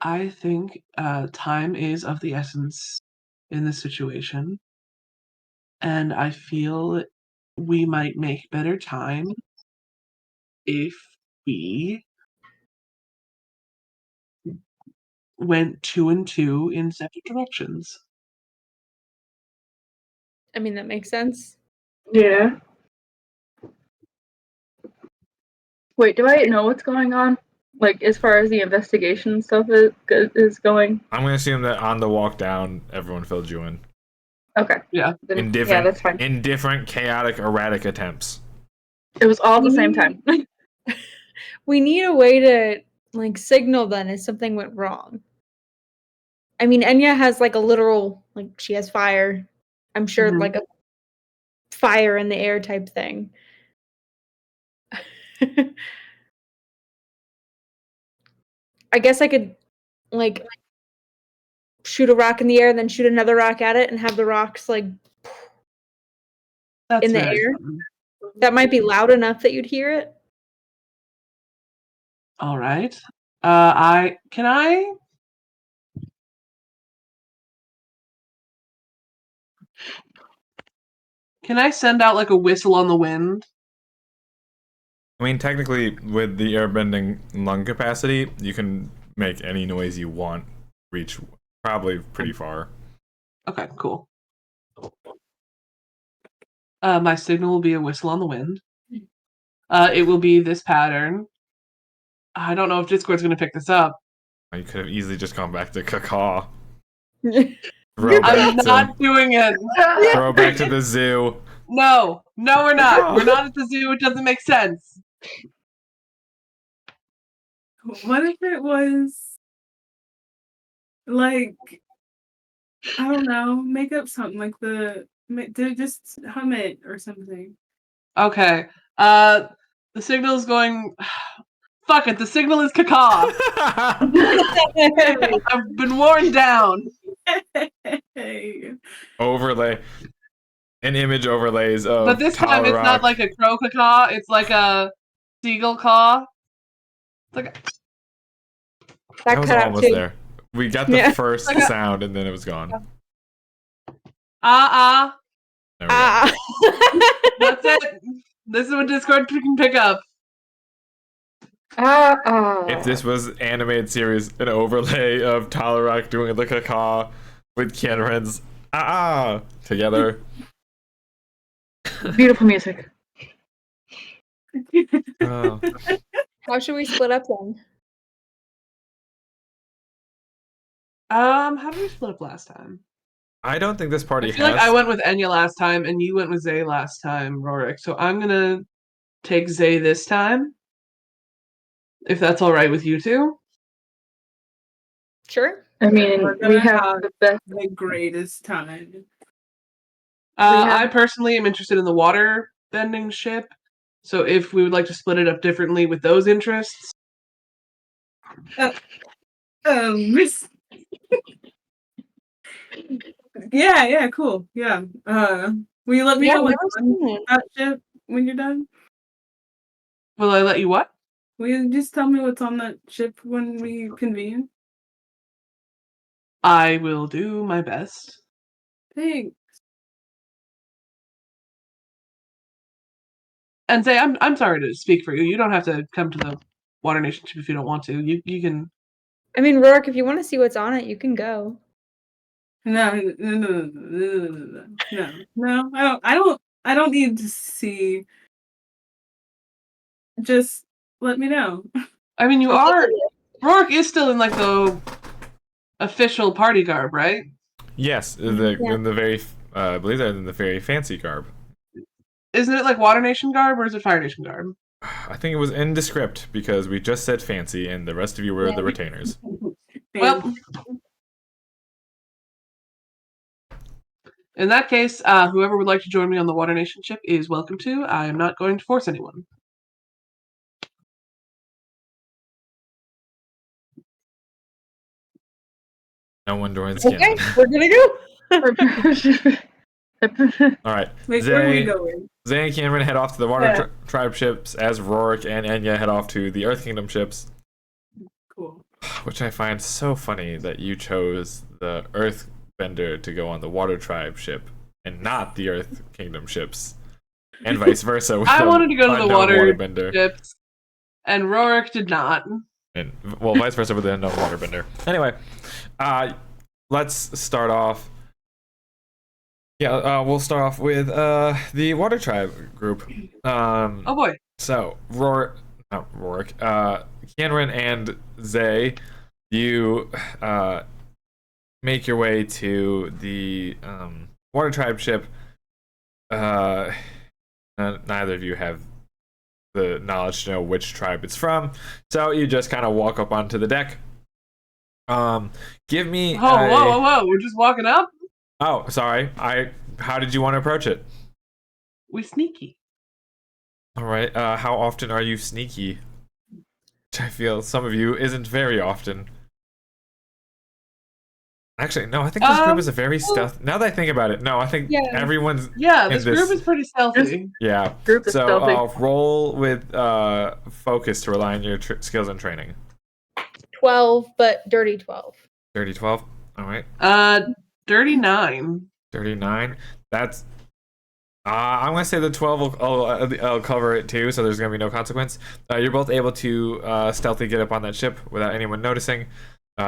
I think time is of the essence in this situation. And I feel we might make better time if we went 2 and 2 in separate directions. I mean, that makes sense. Yeah. Wait, do I know what's going on? Like, as far as the investigation stuff is going? I'm gonna assume that on the walk down, everyone filled you in. Okay. Yeah. Then, In yeah, that's fine. in different chaotic, erratic attempts. It was all at the same time. We need a way to like signal then if something went wrong. I mean, Enya has like a literal, like she has fire. I'm sure Mhm. like a fire in the air type thing. I guess I could like shoot a rock in the air and then shoot another rock at it and have the rocks like That's in the very air fun. that might be loud enough that you'd hear it? All right. I can I send out like a whistle on the wind? I mean, technically, with the airbending lung capacity, you can make any noise you want reach probably pretty far. Okay, cool. My signal will be a whistle on the wind. It will be this pattern. I don't know if Discord's going to pick this up. You could have easily just gone back to cacaw. You're I'm not doing it. Throw back to the zoo. No, we're not. We're not at the zoo. It doesn't make sense. What if it was like, I don't know, make up something like just hum it or something. Okay. The signal's going. Fuck it. The signal is caca. I've been worn down. Hey. Overlay. An image overlays of But this time it's not Talarak. like a crow caca. It's like a seagull caw. It's like That that was cut out almost too. there. We got the Yeah. first Like a- sound and then it was gone. ah. There we go. Ah. That's it. This is what Discord can pick up. If this was animated series, an overlay of Talarak doing the caca with Kienren's together. Beautiful music. Oh. How should we split up then? How did we split up last time? I don't think this party I feel has. like I went with Enya last time, and you went with Zay last time, Rorik. So I'm gonna take Zay this time, if that's all right with you two. Sure. I mean, We're we gonna have have the best. the greatest time. I personally am interested in the water bending ship. So if we would like to split it up differently with those interests, Yeah, cool. Yeah. Will you let me Yeah, know I've what's never on seen it. that ship when you're done? will I let you what? Will you just tell me what's on that ship when we convene? I will do my best. Thanks. And Zay, I'm sorry to speak for you. You don't have to come to the Water Nation ship if you don't want to. You can. I mean, Rourke, if you want to see what's on it, you can go. No, I don't need to see. Just let me know. I mean, you are. Rorik is still in like the official party garb, right? Yes, Yeah. in the very, I believe they're in the very fancy garb. Isn't it like Water Nation garb or is it Fire Nation garb? I think it was in the script because we just said fancy and the rest of you were the retainers. Well, in that case, whoever would like to join me on the Water Nation ship is welcome to. I am not going to force anyone. No one joins Okay, canon. we're gonna go. All right. Wait, where are we Zay, going? Zay and Cameron head off to the Water Yeah. Tribe ships as Rorik and Enya head off to the Earth Kingdom ships, Cool. which I find so funny that you chose the Earth Bender to go on the Water Tribe ship and not the Earth Kingdom ships, and vice versa. With I the wanted to go to the unknown Water Waterbender. ships, and Rorik did not. And well, vice versa with the unknown waterbender. Anyway, let's start off. Yeah, we'll start off with the Water Tribe group. Oh boy. So not Rorik, Kienren and Zay, you make your way to the Water Tribe ship. Neither of you have the knowledge to know which tribe it's from, so you just kind of walk up onto the deck. Give me. Whoa! We're just walking up. Oh, sorry. How did you want to approach it? We sneaky. All right. How often are you sneaky? Which I feel some of you isn't very often. Actually, no, I think this group is a very stealth. Now that I think about it, no, I think Yeah. everyone's Yeah, in this group is pretty stealthy. yeah. Group is So stealthy. roll with focus to rely on your skills and training. 12, but dirty 12. Dirty 12. All right. Dirty 9. 39. That's. I'm gonna say the 12 will cover it too, so there's gonna be no consequence. You're both able to stealthily get up on that ship without anyone noticing.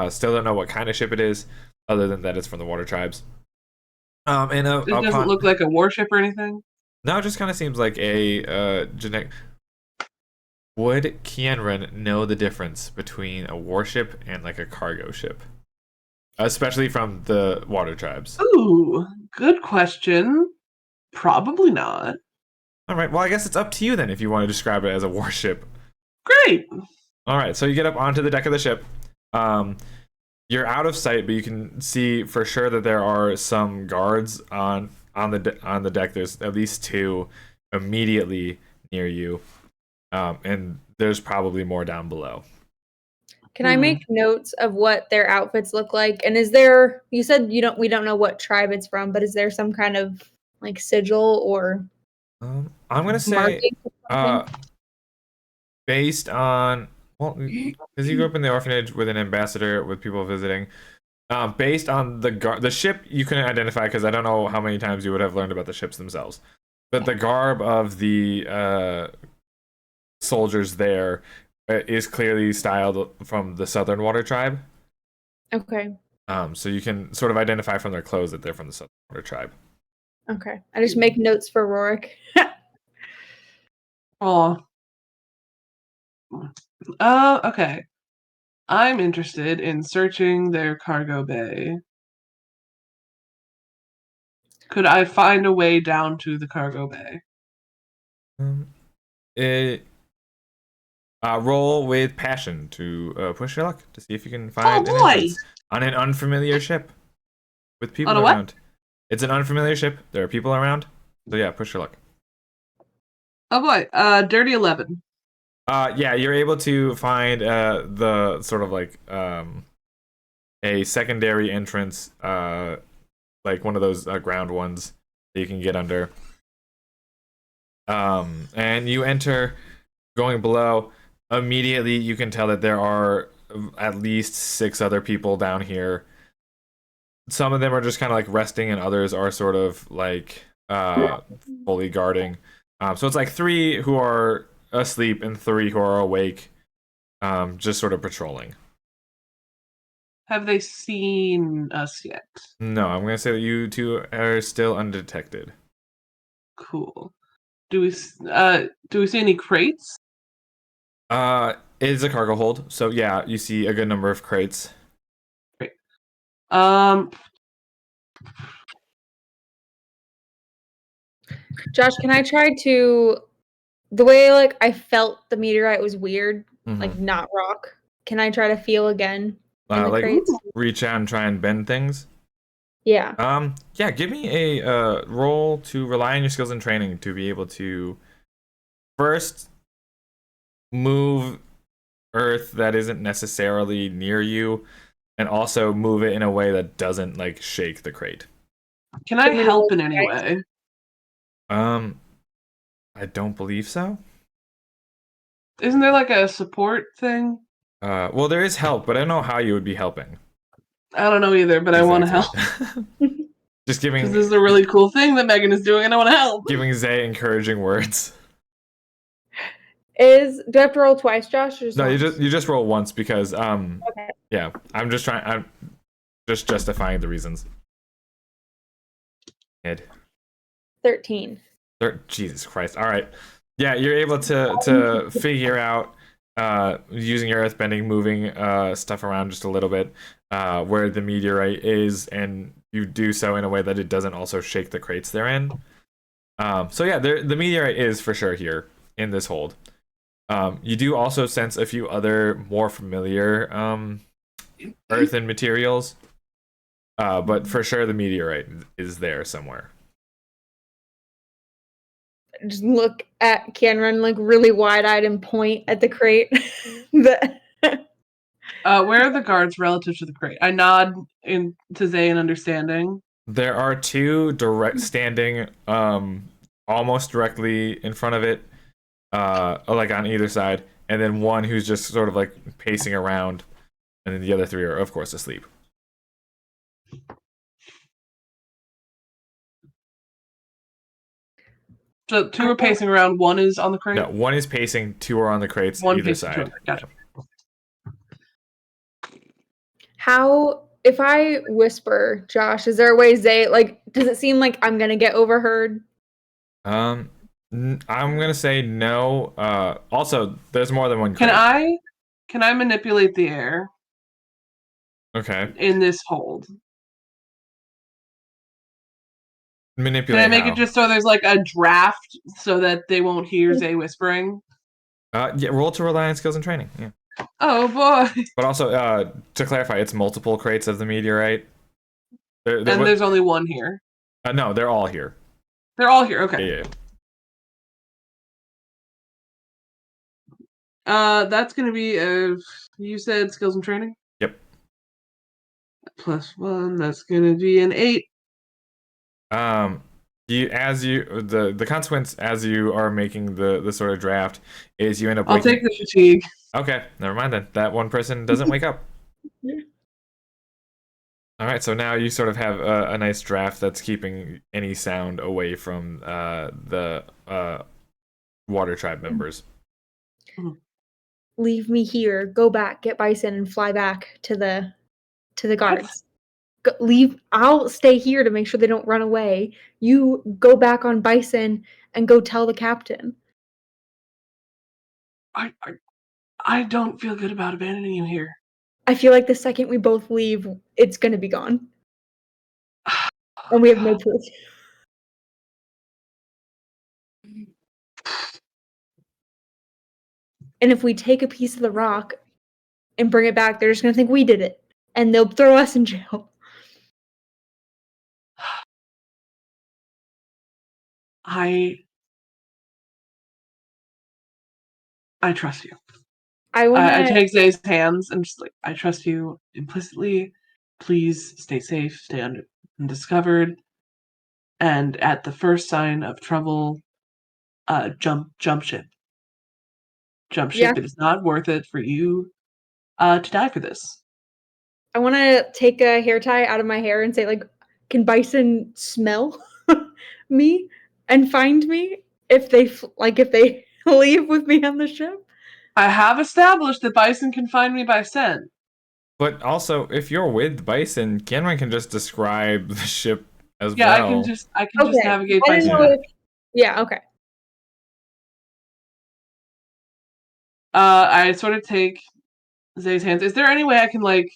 Still don't know what kind of ship it is, other than that it's from the Water Tribes. It doesn't look like a warship or anything. No, it just kind of seems like a genetic. Would Kienren know the difference between a warship and like a cargo ship, especially from the Water Tribes? Ooh, good question. Probably not. All right. Well, I guess it's up to you then if you want to describe it as a warship. Great. All right. So you get up onto the deck of the ship. You're out of sight, but you can see for sure that there are some guards on the deck. There's at least 2 immediately near you, and there's probably more down below. Can I make notes of what their outfits look like? And is there, you said we don't know what tribe it's from, but is there some kind of like sigil or I'm gonna say marking or something? based on, well, because you grew up in the orphanage with an ambassador with people visiting. Based on the ship, you couldn't identify because I don't know how many times you would have learned about the ships themselves. But the garb of the soldiers there is clearly styled from the Southern Water Tribe. Okay. So you can sort of identify from their clothes that they're from the Southern Water Tribe. Okay. I just make notes for Rorik. Oh. Okay. I'm interested in searching their cargo bay. Could I find a way down to the cargo bay? Roll with passion to push your luck to see if you can find an boy! entrance on an unfamiliar ship with people On a what? around. It's an unfamiliar ship. There are people around. So yeah, push your luck. Oh boy. Dirty 11. Yeah, you're able to find the sort of like a secondary entrance, like one of those ground ones that you can get under. And you enter, going below. Immediately, you can tell that there are at least 6 other people down here. Some of them are just kind of like resting, and others are sort of like fully guarding. So it's like 3 who are asleep and 3 who are awake, just sort of patrolling. Have they seen us yet? No, I'm gonna say that you 2 are still undetected. Cool. Do we see any crates? It is a cargo hold, so yeah, you see a good number of crates. Great. Josh, can I try to, the way like I felt the meteorite was weird, like not rock. Can I try to feel again in the Like crates? reach out and try and bend things. Yeah. Yeah, give me a roll to rely on your skills and training to be able to first move earth that isn't necessarily near you, and also move it in a way that doesn't like shake the crate. Can I help in any way? I don't believe so. Isn't there like a support thing? Well, there is help, but I don't know how you would be helping. I don't know either, but I want to help. Just giving. Because this is a really cool thing that Megan is doing, and I want to help. Giving Zay encouraging words. Do I have to roll twice, Josh? Or No, once? you just roll once because Okay. yeah, I'm just justifying the reasons. Ed. 13. Jesus Christ! All right, yeah, you're able to figure out using your earthbending, moving stuff around just a little bit where the meteorite is, and you do so in a way that it doesn't also shake the crates they're in. So yeah, the meteorite is for sure here in this hold. You do also sense a few other more familiar earthen materials, but for sure the meteorite is there somewhere. Just look at Kienren like really wide-eyed and point at the crate. Where are the guards relative to the crate? I nod to Zay in understanding. There are two direct standing, almost directly in front of it, like on either side, and then one who's just sort of like pacing around, and then the other three are, of course, asleep. So 2 are pacing around. 1 is on the crate. No, one is pacing, 2 are on the crates, One either pacing, 2 side. on the- Gotcha. How, if I whisper, Josh, is there a way Zay, like, does it seem like I'm gonna get overheard? I'm gonna say no. Also, there's more than one crate. Can I manipulate the air Okay. in this hold? Manipulate. Can I make how? it just so there's like a draft so that they won't hear Zay whispering? Yeah, roll to rely on skills and training. Yeah. Oh boy! But also, to clarify, it's multiple crates of the meteorite. And there's only 1 here. No, they're all here. They're all here. Okay. Yeah. That's gonna be you said skills and training? Yep. +1, that's gonna be an 8. The consequence as you are making the sort of draft is you end up I'll take the fatigue. Okay, never mind then. That one person doesn't wake up. All right, so now you sort of have a nice draft that's keeping any sound away from the Water Tribe members. Leave me here. Go back. Get Bison and fly back to the guards. Leave. I'll stay here to make sure they don't run away. You go back on Bison and go tell the captain. I don't feel good about abandoning you here. I feel like the second we both leave, it's gonna be gone. And we have no proof. And if we take a piece of the rock and bring it back, they're just gonna think we did it. And they'll throw us in jail. I trust you. I take Zay's hands and just like, I trust you implicitly. Please stay safe, stay undiscovered, and at the first sign of trouble, jump ship. Jump ship. Yeah. It is not worth it for you to die for this. I want to take a hair tie out of my hair and say, like, can Bison smell me and find me if they leave with me on the ship? I have established that Bison can find me by scent. But also, if you're with Bison, Cameron can just describe the ship as Yeah, well. I can just navigate I didn't Bison. know yeah, okay. I sort of take Zay's hands. Is there any way I can like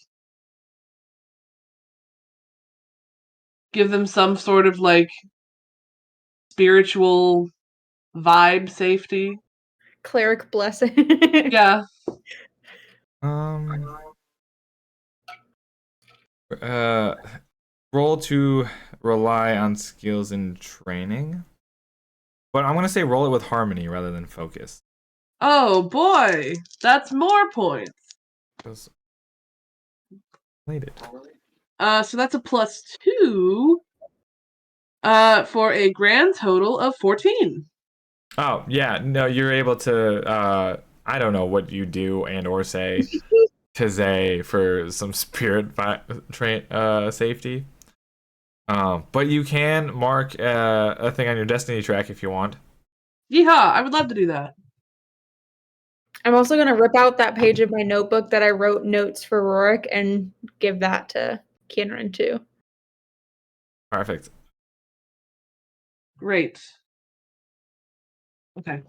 give them some sort of like spiritual vibe safety? Cleric blessing. Yeah. Roll to rely on skills and training. But I'm gonna say roll it with harmony rather than focus. Oh boy, that's more points. Related. So that's a +2. For a grand total of 14. Oh yeah, no, you're able to. I don't know what you do and or say to Zay for some spirit safety. But you can mark a thing on your destiny track if you want. Yeehaw! I would love to do that. I'm also going to rip out that page of my notebook that I wrote notes for Rorik and give that to Kinran too. Perfect. Great. Okay.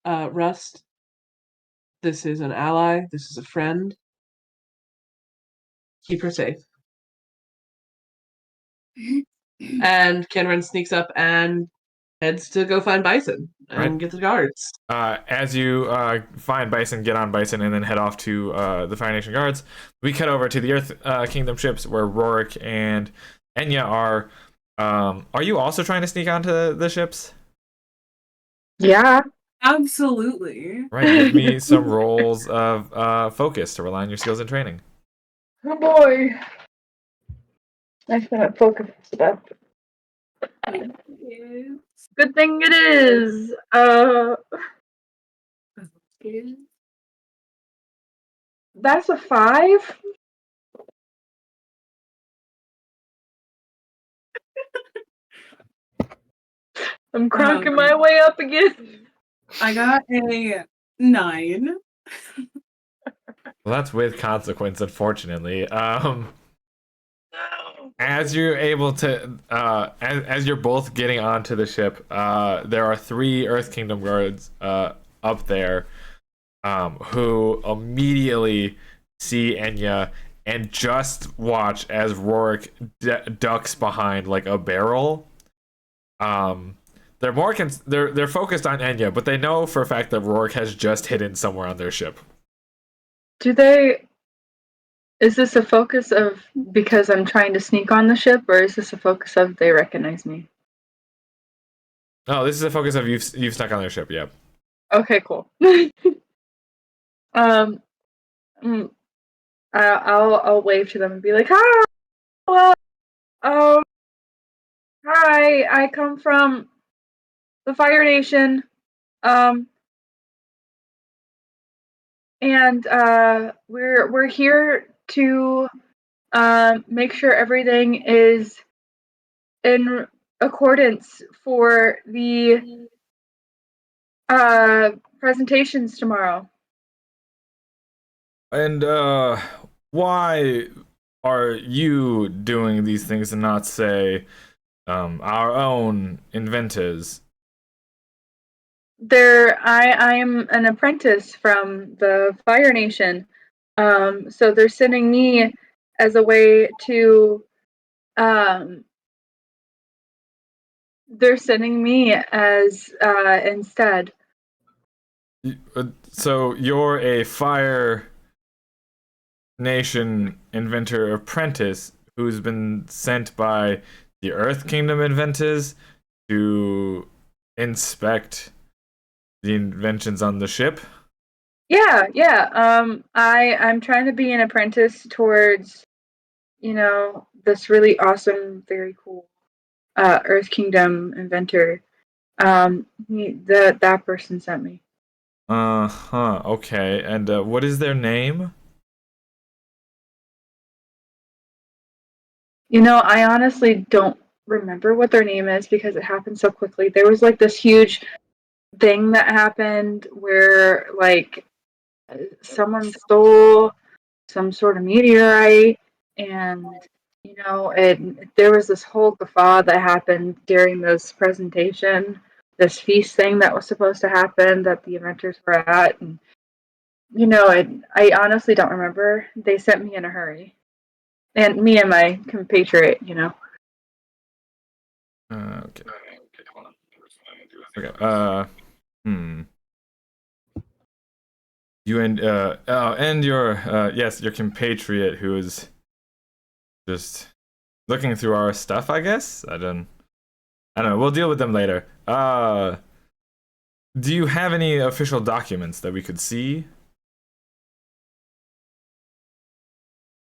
Rust, this is an ally. This is a friend. Keep her safe. And Kinran sneaks up and heads to go find Bison and get the guards. As you find Bison, get on Bison, and then head off to the Fire Nation guards, we cut over to the Earth Kingdom ships where Rorik and Enya are. Are you also trying to sneak onto the ships? Yeah. Absolutely. Right, give me some rolls of focus to rely on your skills and training. Oh boy. Nice minute focus stuff. Good thing it is. That's a 5. I'm cranking my way up again. I got a 9. Well, that's with consequence, unfortunately. As you're able to, as you're both getting onto the ship, there are 3 Earth Kingdom guards up there, who immediately see Enya and just watch as Rorik ducks behind like a barrel. They're more they're focused on Enya, but they know for a fact that Rorik has just hidden somewhere on their ship. Is this a focus of because I'm trying to sneak on the ship, or is this a focus of they recognize me? Oh, this is a focus of you've snuck on their ship. Yep. Okay, cool. um, I'll wave to them and be like, "Hi, hello, hi, I come from the Fire Nation, and we're here to make sure everything is in accordance for the presentations tomorrow." And why are you doing these things and not say our own inventors? I'm an apprentice from the Fire Nation. So they're sending me as a way to they're sending me as instead. So you're a Fire Nation inventor apprentice who's been sent by the Earth Kingdom inventors to inspect the inventions on the ship? Yeah. I'm trying to be an apprentice towards, this really awesome, very cool Earth Kingdom inventor. That person sent me. Uh-huh, okay. And what is their name? I honestly don't remember what their name is because it happened so quickly. There was like this huge thing that happened where like someone stole some sort of meteorite, and there was this whole guffaw that happened during this presentation, this feast thing that was supposed to happen that the inventors were at, and I honestly don't remember. They sent me in a hurry, and me and my compatriot. Okay. Okay. Hmm. You and your yes, your compatriot who is just looking through our stuff, I guess. I don't know. We'll deal with them later. Do you have any official documents that we could see?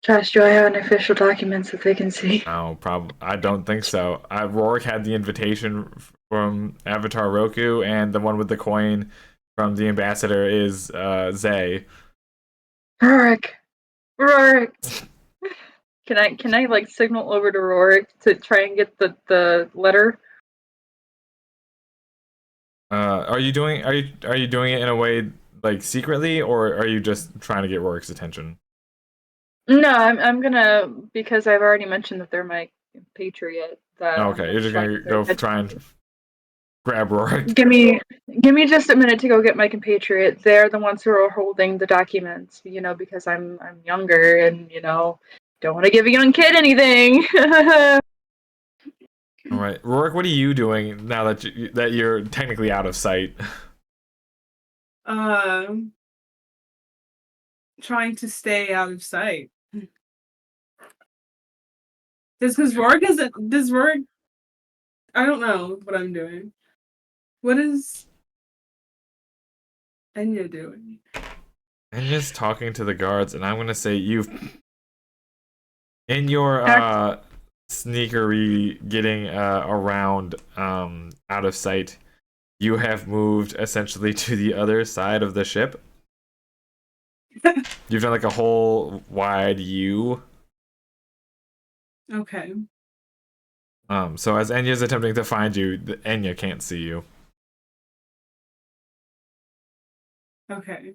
Josh, do I have any official documents that they can see? No, I don't think so. Rorik had the invitation from Avatar Roku, and the one with the coin from the ambassador is Zay. Rorik. Can I like signal over to Rorik to try and get the letter? Are you doing it in a way like secretly, or are you just trying to get Rorik's attention? No, I'm gonna, because I've already mentioned that they're my patriot. Okay, you're just gonna go try and grab Rorik. Give me just a minute to go get my compatriot. They're the ones who are holding the documents, because I'm younger and don't want to give a young kid anything. All right, Rorik, what are you doing now that you're technically out of sight? Trying to stay out of sight. Just because Rorik doesn't. Does Rorik? I don't know what I'm doing. What is? Enya doing? And just talking to the guards, and I'm gonna say you've in your sneakery getting around out of sight, you have moved essentially to the other side of the ship. You've done like a whole wide U. Okay. So as Enya's attempting to find you, Enya can't see you. Okay.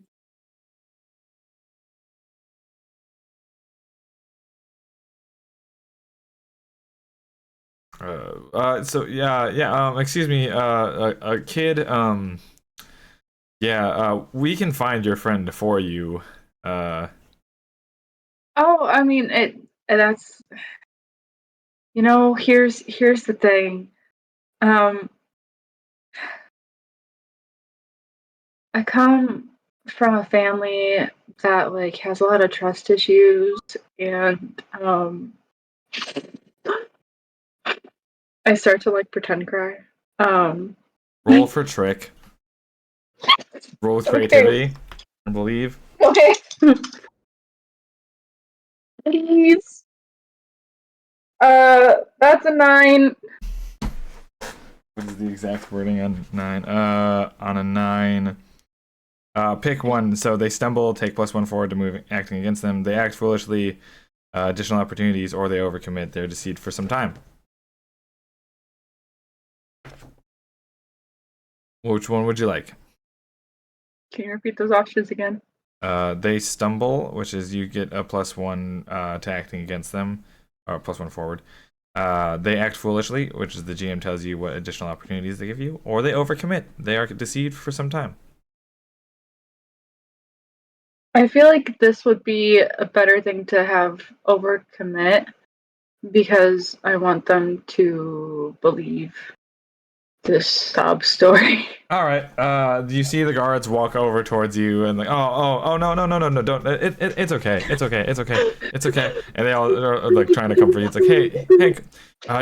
So yeah, excuse me, kid, we can find your friend for you. Oh, I mean, that's, here's the thing. I come from a family that like has a lot of trust issues, and I start to like pretend cry. Roll for trick. Roll with creativity, I believe. Okay. Please. That's a 9. What is the exact wording on 9? On a 9. Pick one. So they stumble, take +1 forward to move, acting against them. They act foolishly, additional opportunities, or they overcommit. They're deceived for some time. Which one would you like? Can you repeat those options again? They stumble, which is you get a +1 to acting against them, or +1 forward. They act foolishly, which is the GM tells you what additional opportunities they give you, or they overcommit. They are deceived for some time. I feel like this would be a better thing to have overcommit, because I want them to believe this sob story. All right. You see the guards walk over towards you and like, oh, no, don't. It's okay. It's okay. And they all are like trying to comfort you. It's like, hey, Hank,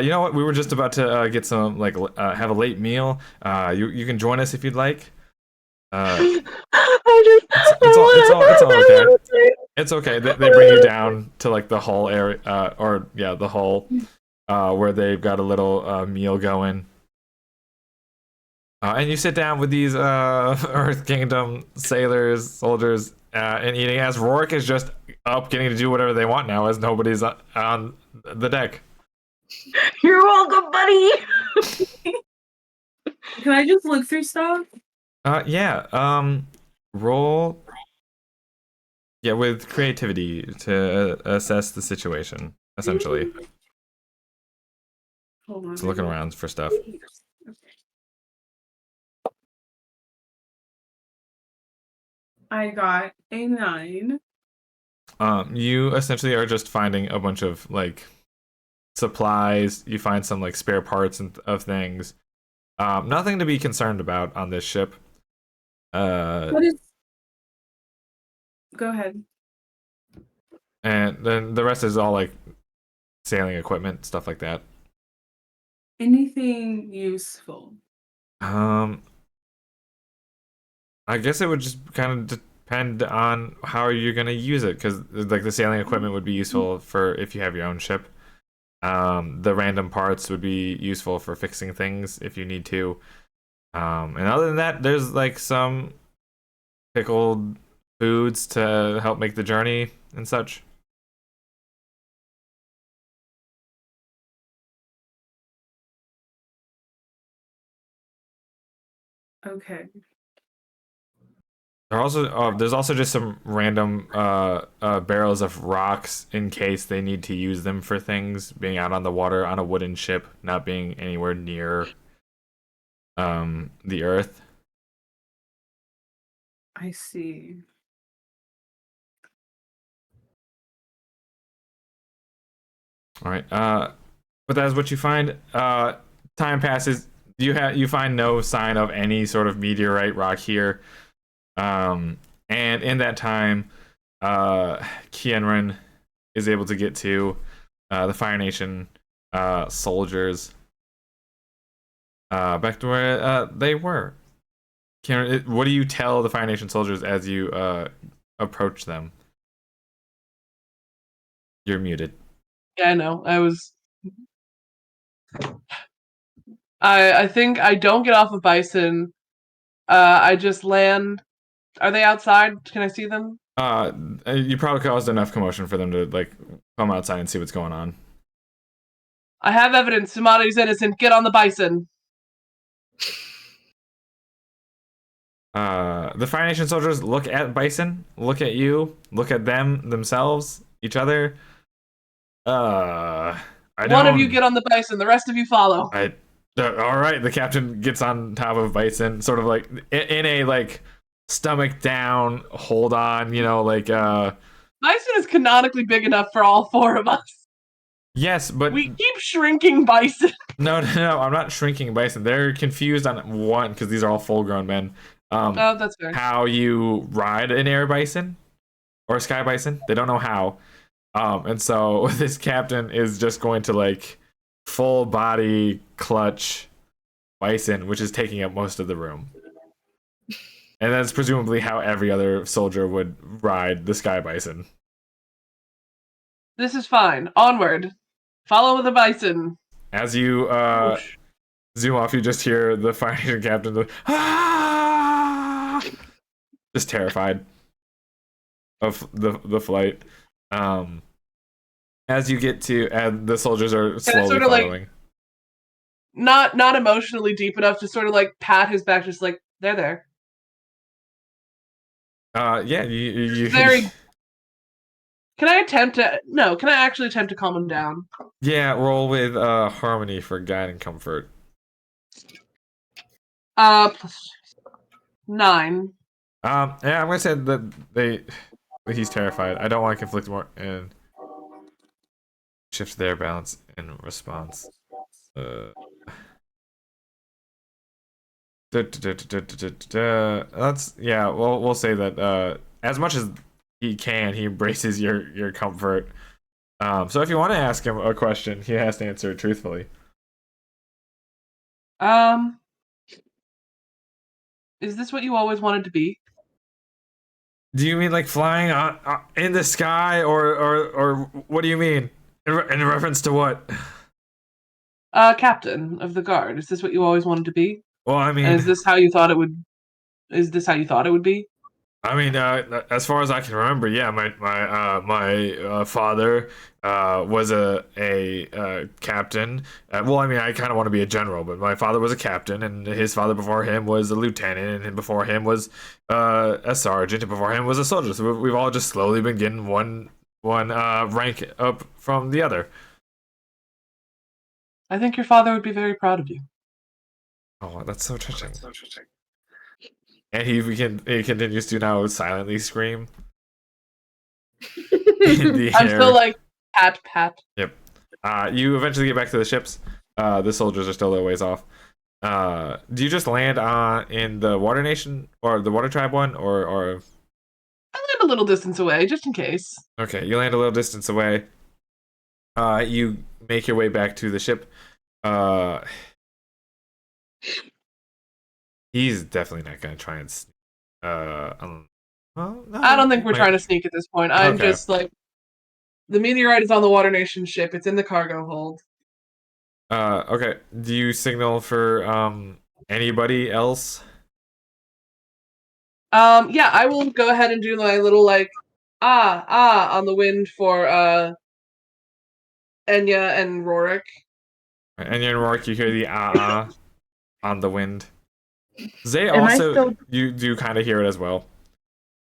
you know what? We were just about to get some like have a late meal. You can join us if you'd like. It's all okay. It's okay. They bring you down to like the hall area, the hall, where they've got a little meal going. And you sit down with these Earth Kingdom sailors, soldiers, and eating as Rourke is just up getting to do whatever they want now as nobody's on the deck. You're welcome, buddy! Can I just look through stuff? Roll. Yeah, with creativity to assess the situation, essentially. Hold on. Just looking around for stuff. Okay. I got a 9. You essentially are just finding a bunch of like supplies. You find some like spare parts of things. Nothing to be concerned about on this ship. What is? Go ahead. And then the rest is all like sailing equipment, stuff like that. Anything useful? I guess it would just kind of depend on how you're gonna use it, because like the sailing equipment would be useful for if you have your own ship. The random parts would be useful for fixing things if you need to. And other than that, there's like some pickled foods to help make the journey and such. Okay. There's also just some random barrels of rocks in case they need to use them for things, being out on the water on a wooden ship, not being anywhere near the earth. I see. All right. But that's what you find. Time passes. You find no sign of any sort of meteorite rock here. And in that time, Kienren is able to get to the Fire Nation soldiers back to where they were. Karen, what do you tell the Fire Nation soldiers as you approach them? You're muted. Yeah, I know. I think I don't get off of Bison. I just land. Are they outside? Can I see them? You probably caused enough commotion for them to like come outside and see what's going on. I have evidence. Somebody's innocent. Get on the Bison. The Fire Nation soldiers look at Bison, look at you, look at themselves, each other. One of you get on the Bison. The rest of you follow. All right. The captain gets on top of Bison, sort of like in a like stomach down, hold on. Bison is canonically big enough for all four of us. Yes, but we keep shrinking Bison. No. I'm not shrinking Bison. They're confused on one because these are all full-grown men. Oh, that's fair. How you ride an air bison or a sky bison? They don't know how. And so this captain is just going to like full body clutch Bison, which is taking up most of the room. And that's presumably how every other soldier would ride the sky bison. This is fine. Onward. Follow the Bison. As you zoom off, you just hear the Fire Nation captain just terrified of the flight. As you get to, and the soldiers are slowly sort of following. Like, not emotionally deep enough to sort of like pat his back, just like they're there. Yeah, you very. Can I actually attempt to calm him down? Yeah, roll with harmony for guide and comfort. +9. Yeah, I'm gonna say that he's terrified. I don't want to conflict more and shift their balance in response. That's we'll say that as much as he can, he embraces your comfort. So if you want to ask him a question, he has to answer it truthfully. Is this what you always wanted to be? Do you mean like flying in the sky, or what do you mean? In reference to what? Captain of the guard. Is this what you always wanted to be? Well, I mean, and is this how you thought it would? Is this how you thought it would be? I mean, as far as I can remember, yeah, my father was a captain. Well, I mean, I kind of want to be a general, but my father was a captain, and his father before him was a lieutenant, and before him was a sergeant, and before him was a soldier. So we've all just slowly been getting one rank up from the other. I think your father would be very proud of you. Oh, that's so touching. And he continues to now silently scream. I'm still like, pat. Yep. You eventually get back to the ships. The soldiers are still a little ways off. Do you just land in the Water Nation or the Water Tribe one, or? I land a little distance away, just in case. Okay, you land a little distance away. You make your way back to the ship. He's definitely not gonna try and. Well, no, I don't think we're trying to sneak at this point. I'm just like, the meteorite is on the Water Nation ship. It's in the cargo hold. Okay. Do you signal for anybody else? Yeah, I will go ahead and do my little like on the wind for Enya and Rorik. Enya and Rorik, you hear the on the wind. Zay also you do kind of hear it as well.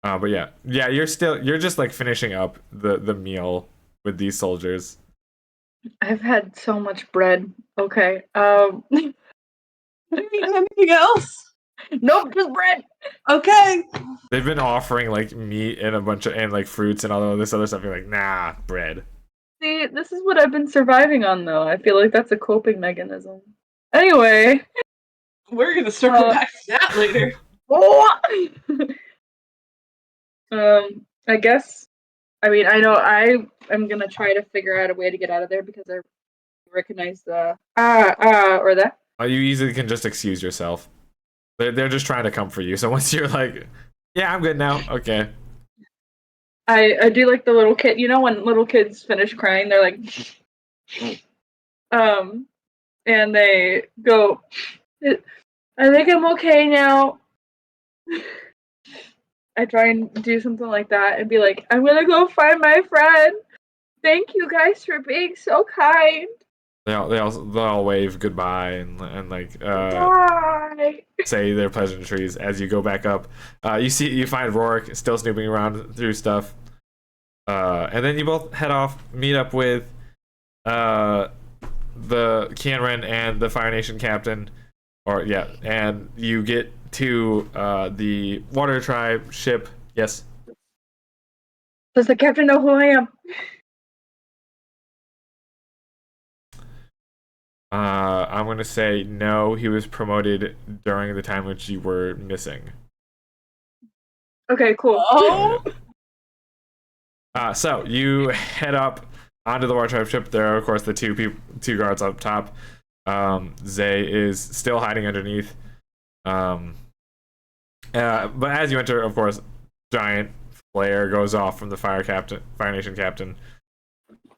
But yeah, you're just like finishing up the meal with these soldiers. I've had so much bread. Okay. Anything else? Nope, just bread. Okay. They've been offering like meat and a bunch of and like fruits and all of this other stuff. You're like, nah, bread. See, this is what I've been surviving on, though. I feel like that's a coping mechanism. Anyway. We're gonna circle back to that later. I guess. I mean, I know I'm gonna try to figure out a way to get out of there because I recognize the or that. You easily can just excuse yourself. They're just trying to comfort you. So once you're like, yeah, I'm good now. Okay. I do like the little kid. You know when little kids finish crying, they're like, and they go, I think I'm okay now. I try and do something like that and be like, I'm gonna go find my friend. Thank you guys for being so kind. They'll all wave goodbye and like Bye. say their pleasantries as you go back up. You find Rourke still snooping around through stuff. And then you both head off, meet up with the Kianren and the Fire Nation captain. And you get to the Water Tribe ship. Yes. Does the captain know who I am? I'm gonna say no. He was promoted during the time which you were missing. Okay, cool. Oh, So you head up onto the Water Tribe ship. There are, of course, the two guards up top. Zay is still hiding underneath. But as you enter, of course, giant flare goes off from the Fire Nation captain.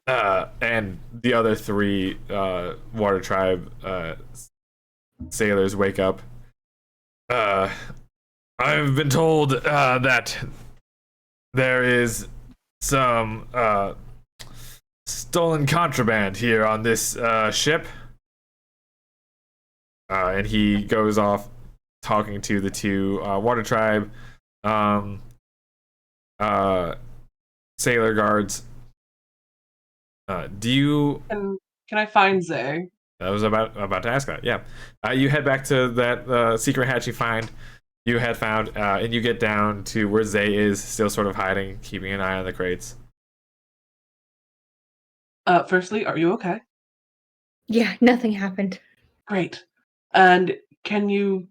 And the other three Water Tribe sailors wake up. I've been told that there is some stolen contraband here on this ship. And he goes off talking to the two Water Tribe sailor guards. can I find Zay? I was about to ask that. Yeah, you head back to that secret hatch you had found, and you get down to where Zay is, still sort of hiding, keeping an eye on the crates. Firstly, are you okay? Yeah, nothing happened. Great. And can you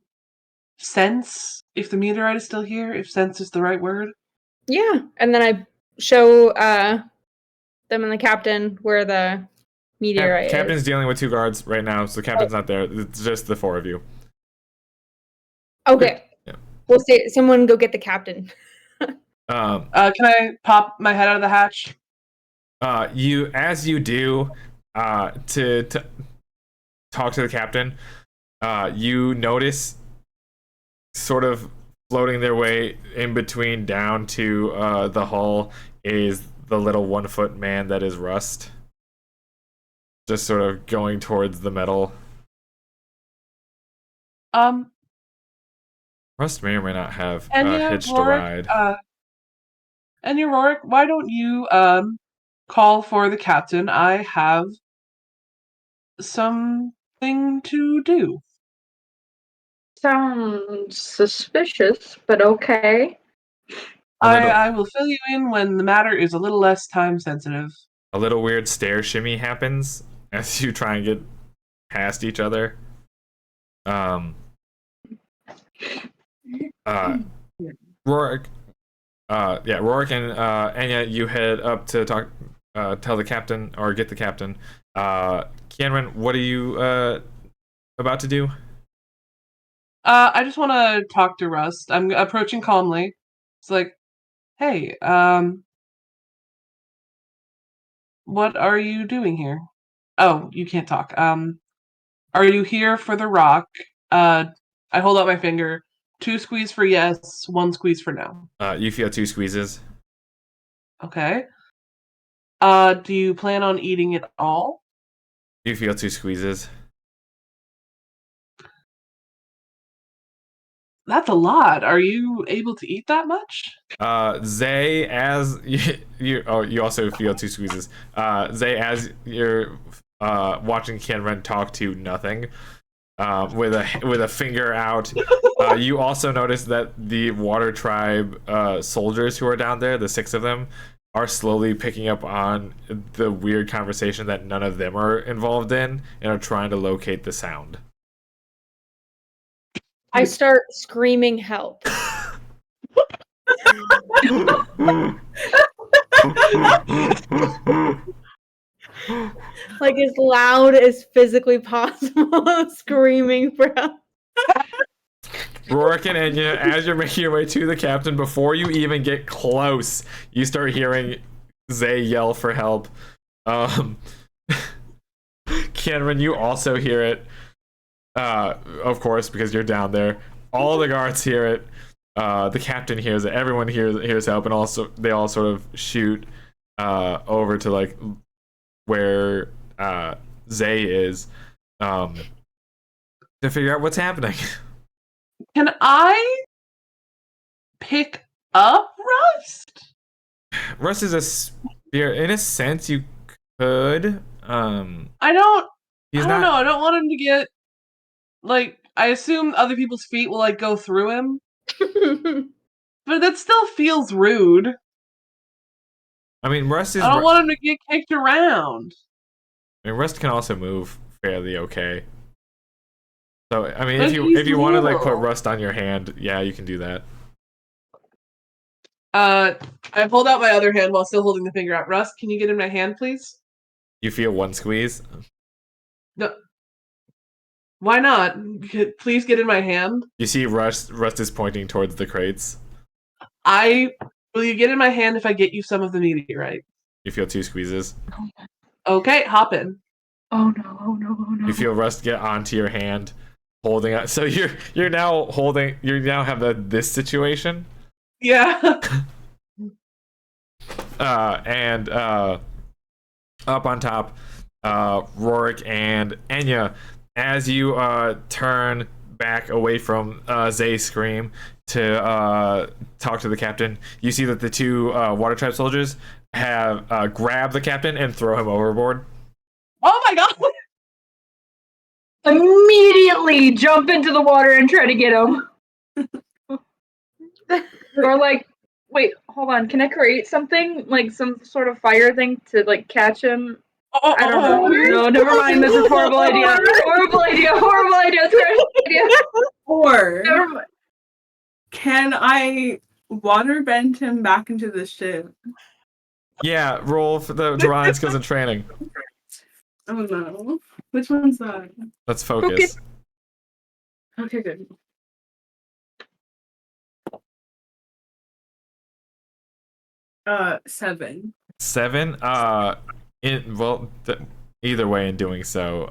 sense if the meteorite is still here? If sense is the right word? Yeah, and then I show them and the captain where the meteorite Captain's is. dealing with two guards right now, so the captain's not there. It's just the four of you. Okay. Yeah. We'll say someone go get the captain. Can I pop my head out of the hatch? As you do, to talk to the captain, you notice sort of floating their way in between down to the hull is the little 1 foot man that is Rust. Just sort of going towards the metal. Rust may or may not have hitched a ride. Enya Rorik, why don't you call for the captain? I have something to do. Sounds suspicious, but okay. I will fill you in when the matter is a little less time sensitive. A little weird stair shimmy happens as you try and get past each other. Rorik, Rorik and Enya, you head up to tell the captain or get the captain. Kianren, what are you about to do? I just want to talk to Rust. I'm approaching calmly. It's like, hey, what are you doing here? Oh, you can't talk. Are you here for the rock? I hold out my finger. 2 squeeze for yes, 1 squeeze for no. You feel 2 squeezes. Okay. Do you plan on eating it all? You feel 2 squeezes. That's a lot. Are you able to eat that much? Zay, as you also feel 2 squeezes. Zay, as you're watching Kianren talk to nothing, with a finger out. You also notice that the Water Tribe soldiers who are down there, the 6 of them, are slowly picking up on the weird conversation that none of them are involved in and are trying to locate the sound. I start screaming help. Like as loud as physically possible, screaming for help. Rourke and Enya, as you're making your way to the captain, before you even get close, you start hearing Zay yell for help. Kenrin, you also hear it. Of course, because you're down there. All the guards hear it. The captain hears it. Everyone hears help, and also they all sort of shoot over to like where Zay is to figure out what's happening. Can I pick up Rust? Rust is a spear. In a sense, you could. I don't He's know. not. I don't want him to get like. I assume other people's feet will like go through him, but that still feels rude. I mean, Rust is. I don't want him to get kicked around. I mean, Rust can also move fairly okay. So I mean, But if you want to like put little. Rust on your hand, yeah, you can do that. I pulled out my other hand while still holding the finger out. Rust, can you get in my hand, please? You feel one squeeze. No. Why not? Please get in my hand. You see Rust is pointing towards the crates. Will you get in my hand if I get you some of the meteorite? You feel 2 squeezes. Okay, hop in. Oh no, oh no, oh no. You feel Rust get onto your hand, holding it. So you're now holding. You now have this situation. Yeah. And up on top, Rorik and Enya, as you turn back away from Zay's scream to talk to the captain, you see that the 2 Water Tribe soldiers have grabbed the captain and throw him overboard. Oh my god! Immediately jump into the water and try to get him. Or like, wait, hold on. Can I create something like some sort of fire thing to like catch him? Oh, I don't know. No, never mind. This is a horrible idea. Horrible idea. Horrible idea. Terrible idea. Or Never mind. can I water bend him back into the ship? Yeah, roll for the Drawing skills and training. Oh no. Which one's that? Let's focus. Okay, good. Seven. 7. Either way, in doing so,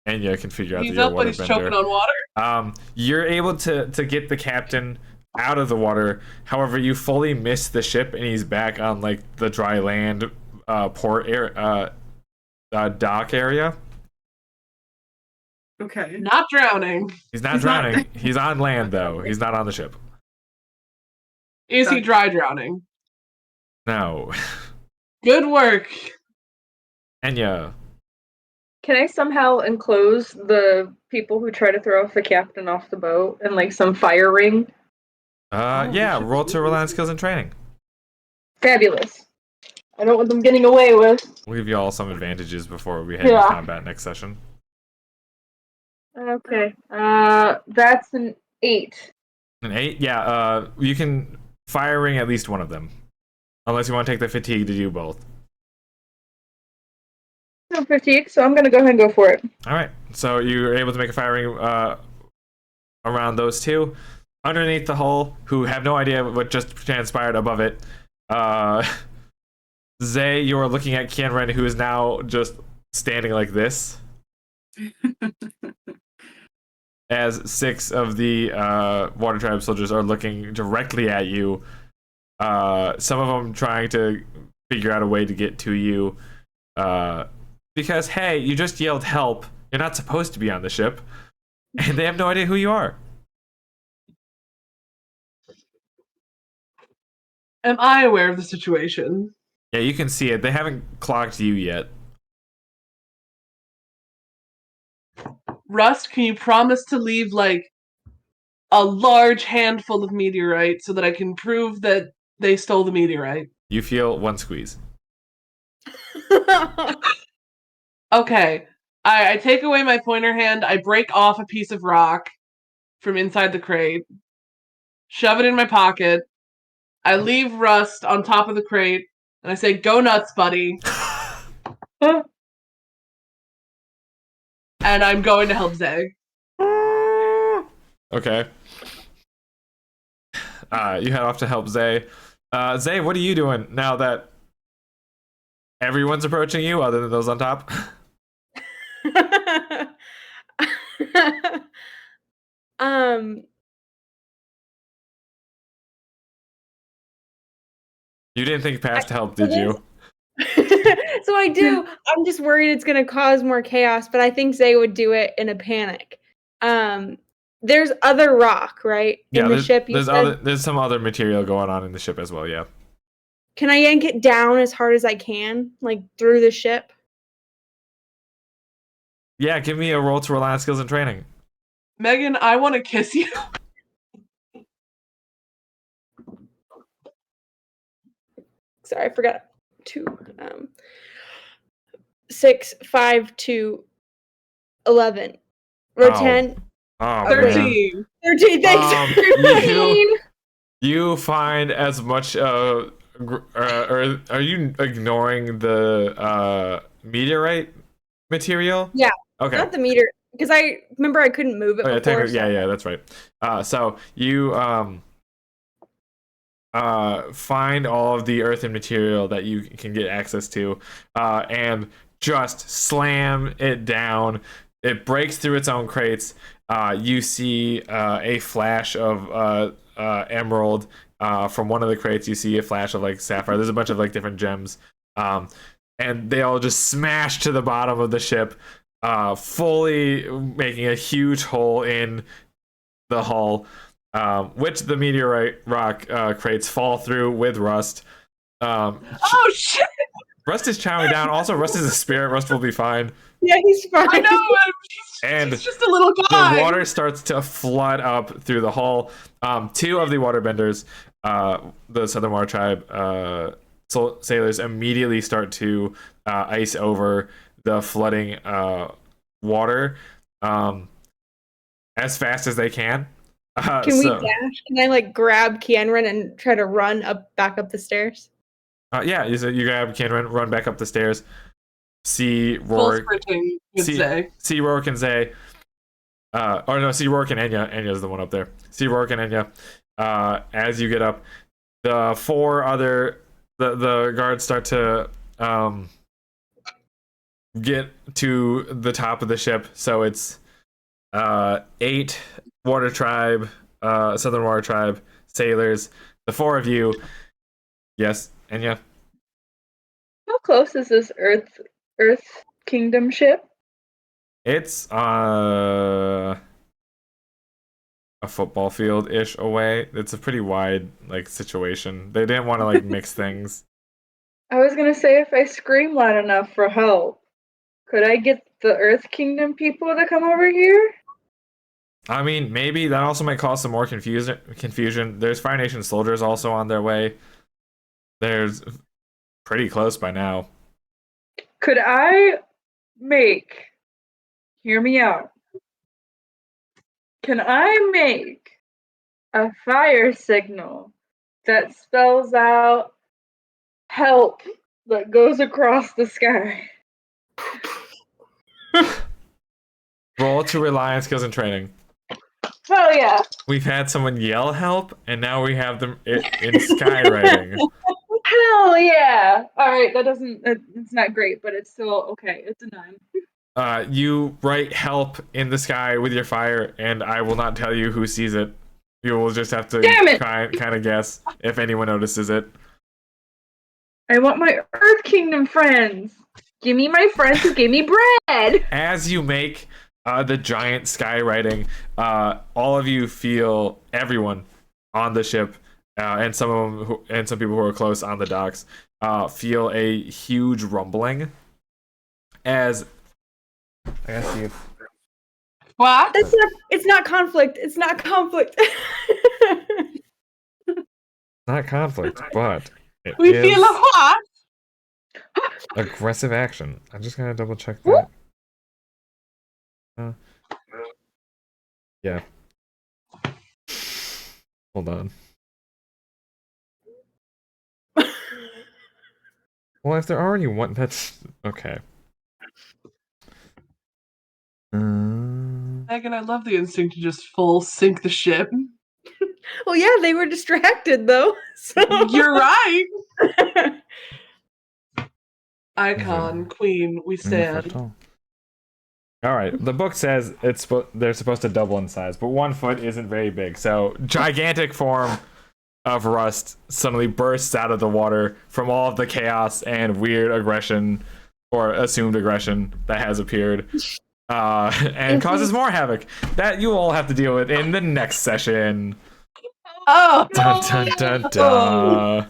Enya can figure out He's that you're a up, but he's choking waterbender. on water. You're able to get the captain out of the water. However, you fully miss the ship, and he's back on like the dry land port area, dock area. Okay. Not drowning. He's not He's not- drowning. He's on land though. He's not on the ship. Is he dry drowning? No. Good work. Enya. Can I somehow enclose the people who try to throw off the captain off the boat in like some fire ring? Yeah, roll to rely on skills and training. Fabulous. I don't want them getting away with. We'll give you all some advantages before we head into Yeah. combat next session. Okay. That's an 8. An 8? Yeah, you can fire ring at least one of them. Unless you want to take the fatigue to do both. No fatigue, so I'm gonna go ahead and go for it. Alright, so you're able to make a firing around those 2. Underneath the hull, who have no idea what just transpired above it, Zay, you're looking at Kianren, who is now just standing like this. As 6 of the Water Tribe soldiers are looking directly at you. Some of them trying to figure out a way to get to you. Because, hey, you just yelled help. You're not supposed to be on the ship. And they have no idea who you are. Am I aware of the situation? Yeah, you can see it. They haven't clocked you yet. Rust, can you promise to leave like a large handful of meteorite so that I can prove that they stole the meteorite? You feel 1 squeeze. Okay. I take away my pointer hand, I break off a piece of rock from inside the crate, shove it in my pocket, I leave Rust on top of the crate, and I say, "Go nuts, buddy." And I'm going to help Zay. Okay. You head off to help Zay. Zay, what are you doing now that everyone's approaching you other than those on top? um You didn't think past help, did you? so I do. I'm just worried it's gonna cause more chaos, but I think Zay would do it in a panic. There's other rock, right? In the ship. There's some other material going on in the ship as well, yeah. Can I yank it down as hard as I can, like through the ship? Yeah, give me a roll to rely on skills and training. Megan, I want to kiss you. Sorry, I forgot. 2, 6, 5, 2, 11. Or Oh. 10. Oh, man. 13. 13, thanks. You find as much or are you ignoring the meteorite material? Yeah. Okay. Not the meter, because I remember I couldn't move it Oh, yeah, before. yeah, that's right. So you find all of the earthen material that you can get access to, and just slam it down. It breaks through its own crates. You see a flash of emerald from one of the crates. You see a flash of like sapphire. There's a bunch of like different gems, and they all just smash to the bottom of the ship, fully making a huge hole in the hull, which the meteorite rock crates fall through with Rust. Oh shit! Rust is chowing down. Also, Rust is a spirit. Rust will be fine. Yeah, he's fine. I know. And he's just a little guy. the water starts to flood up through the hull. 2 of the waterbenders, the Southern Water Tribe sailors, immediately start to ice over the flooding water as fast as they can. Can we dash? Can I like grab Kienren and try to run back up the stairs? Yeah, you grab Kienren, run back up the stairs. See Full Rourke. sprinting with Zay. See Rourke and Zay. Or no, see Rourke and Enya. Enya's the one up there. See Rourke and Enya. As you get up, the 4 other the guards start to get to the top of the ship. So it's 8 Water Tribe, Southern Water Tribe sailors. The 4 of you. Yes, Enya. How close is this Earth Kingdom ship? It's a football field ish away. It's a pretty wide like situation. They didn't want to like mix things. I was gonna say if I scream loud enough for help, could I get the Earth Kingdom people to come over here? I mean, maybe that also might cause some more confusion. There's Fire Nation soldiers also on their way. There's pretty close by now. Could I hear me out. Can I make a fire signal that spells out help that goes across the sky? Roll to rely on skills and training. Hell yeah. We've had someone yell help, and now we have them in skywriting. Hell yeah. Alright, it's not great, but it's still okay. It's a 9. You write help in the sky with your fire, and I will not tell you who sees it. You will just have to kind of guess if anyone notices it. I want my Earth Kingdom friends. Give me my friends who give me bread. As you make the giant skywriting, all of you feel, everyone on the ship, and some people who are close on the docks, feel a huge rumbling. As I gotta see if What? It's not conflict. It's not conflict. not conflict, but We feel a what? aggressive action. I'm just gonna double check that. Yeah. Hold on. Well, if there already one, that's okay. I Megan, I love the instinct to just full sink the ship. Well, yeah, they were distracted though. So. You're right. Icon, queen, we stand. All right. The book says they're supposed to double in size, but 1 foot isn't very big. So gigantic form of Rust suddenly bursts out of the water from all of the chaos and weird aggression or assumed aggression that has appeared, and causes more havoc that you all have to deal with in the next session. Oh, Dun, dun, dun, dun.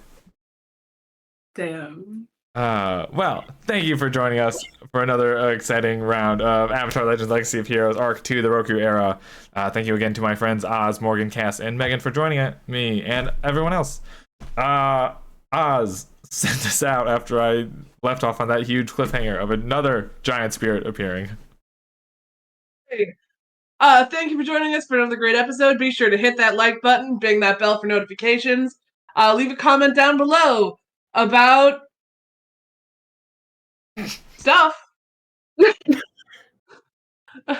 Damn. Well, thank you for joining us for another exciting round of Avatar Legends Legacy of Heroes Arc 2, the Roku Era. Thank you again to my friends Oz, Morgan, Cass, and Megan for joining me and everyone else. Oz sent us out after I left off on that huge cliffhanger of another giant spirit appearing. Thank you for joining us for another great episode. Be sure to hit that like button, bing that bell for notifications. Leave a comment down below about stuff.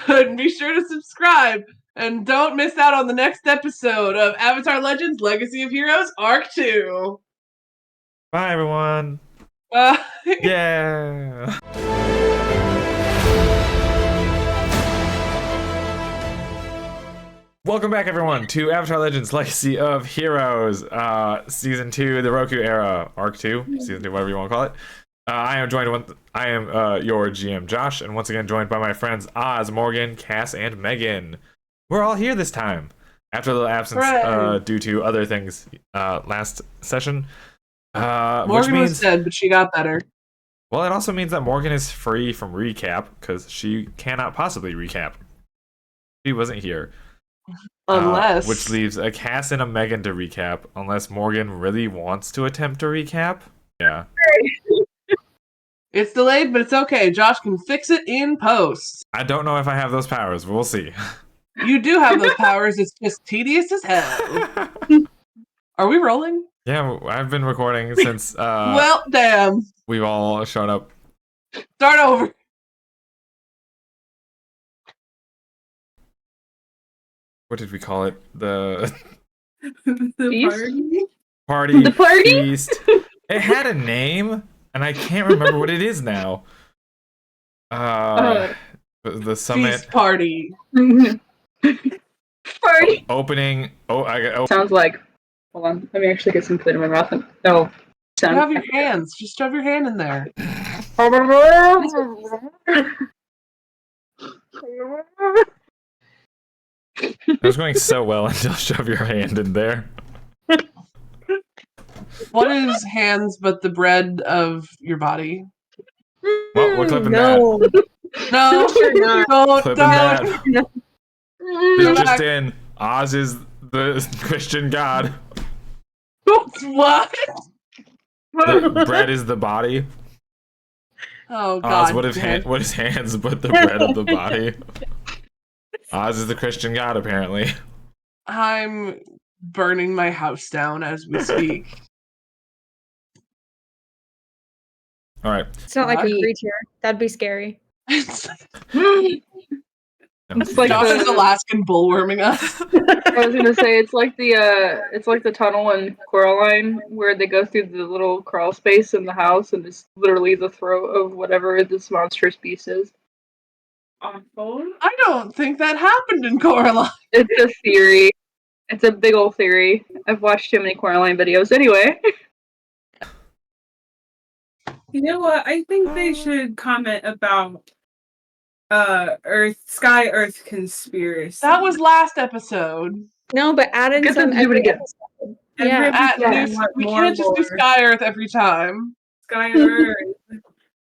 And be sure to subscribe. And don't miss out on the next episode of Avatar Legends Legacy of Heroes Arc 2. Bye, everyone. Yeah. Welcome back, everyone, to Avatar Legends Legacy of Heroes, Season 2, the Roku Era, Arc 2, Season 2, whatever you want to call it. I am your GM, Josh, and once again joined by my friends Oz, Morgan, Cass, and Megan. We're all here this time, after the absence due to other things last session. Morgan was dead, but she got better. Well, it also means that Morgan is free from recap, because she cannot possibly recap. She wasn't here. Unless. Which leaves a Cass and a Megan to recap, unless Morgan really wants to attempt to recap. Yeah. It's delayed, but it's okay. Josh can fix it in post. I don't know if I have those powers, but we'll see. You do have those powers, it's just tedious as hell. Are we rolling? Yeah, I've been recording since well, damn. we've all showed up. Start over. What did we call it? The The party The party? feast. It had a name, and I can't remember what it is now. The summit Feast party. Party. opening. Sounds like. Hold on. Let me actually get some food in my mouth. No. You have your hands. Just shove your hand in there. It was going so well until shove your hand in there. What is hands but the bread of your body? Well, we're clipping No. No, don't, Clipping darling. that. Go This back. just in. Oz is the Christian god. What? The bread is the body. Oh God. Oz, what is hands but the bread of the body? Oz is the Christian god, apparently. I'm burning my house down as we speak. All right. It's not like a Right. creature. That'd be scary. It's It's like Josh is the- Alaskan bullworming us. I was gonna say it's like the tunnel in Coraline where they go through the little crawl space in the house, and it's literally the throat of whatever this monstrous beast is. awful. I don't think that happened in Coraline. It's a theory. It's a big old theory. I've watched too many Coraline videos. Anyway, You know what? I think they should comment about Sky Earth conspiracy. That was last episode. No, but add in Get some them to do it every again. episode. Every Yeah. episode At I new, want we more can't just do lore. Sky Earth every time. Sky Earth.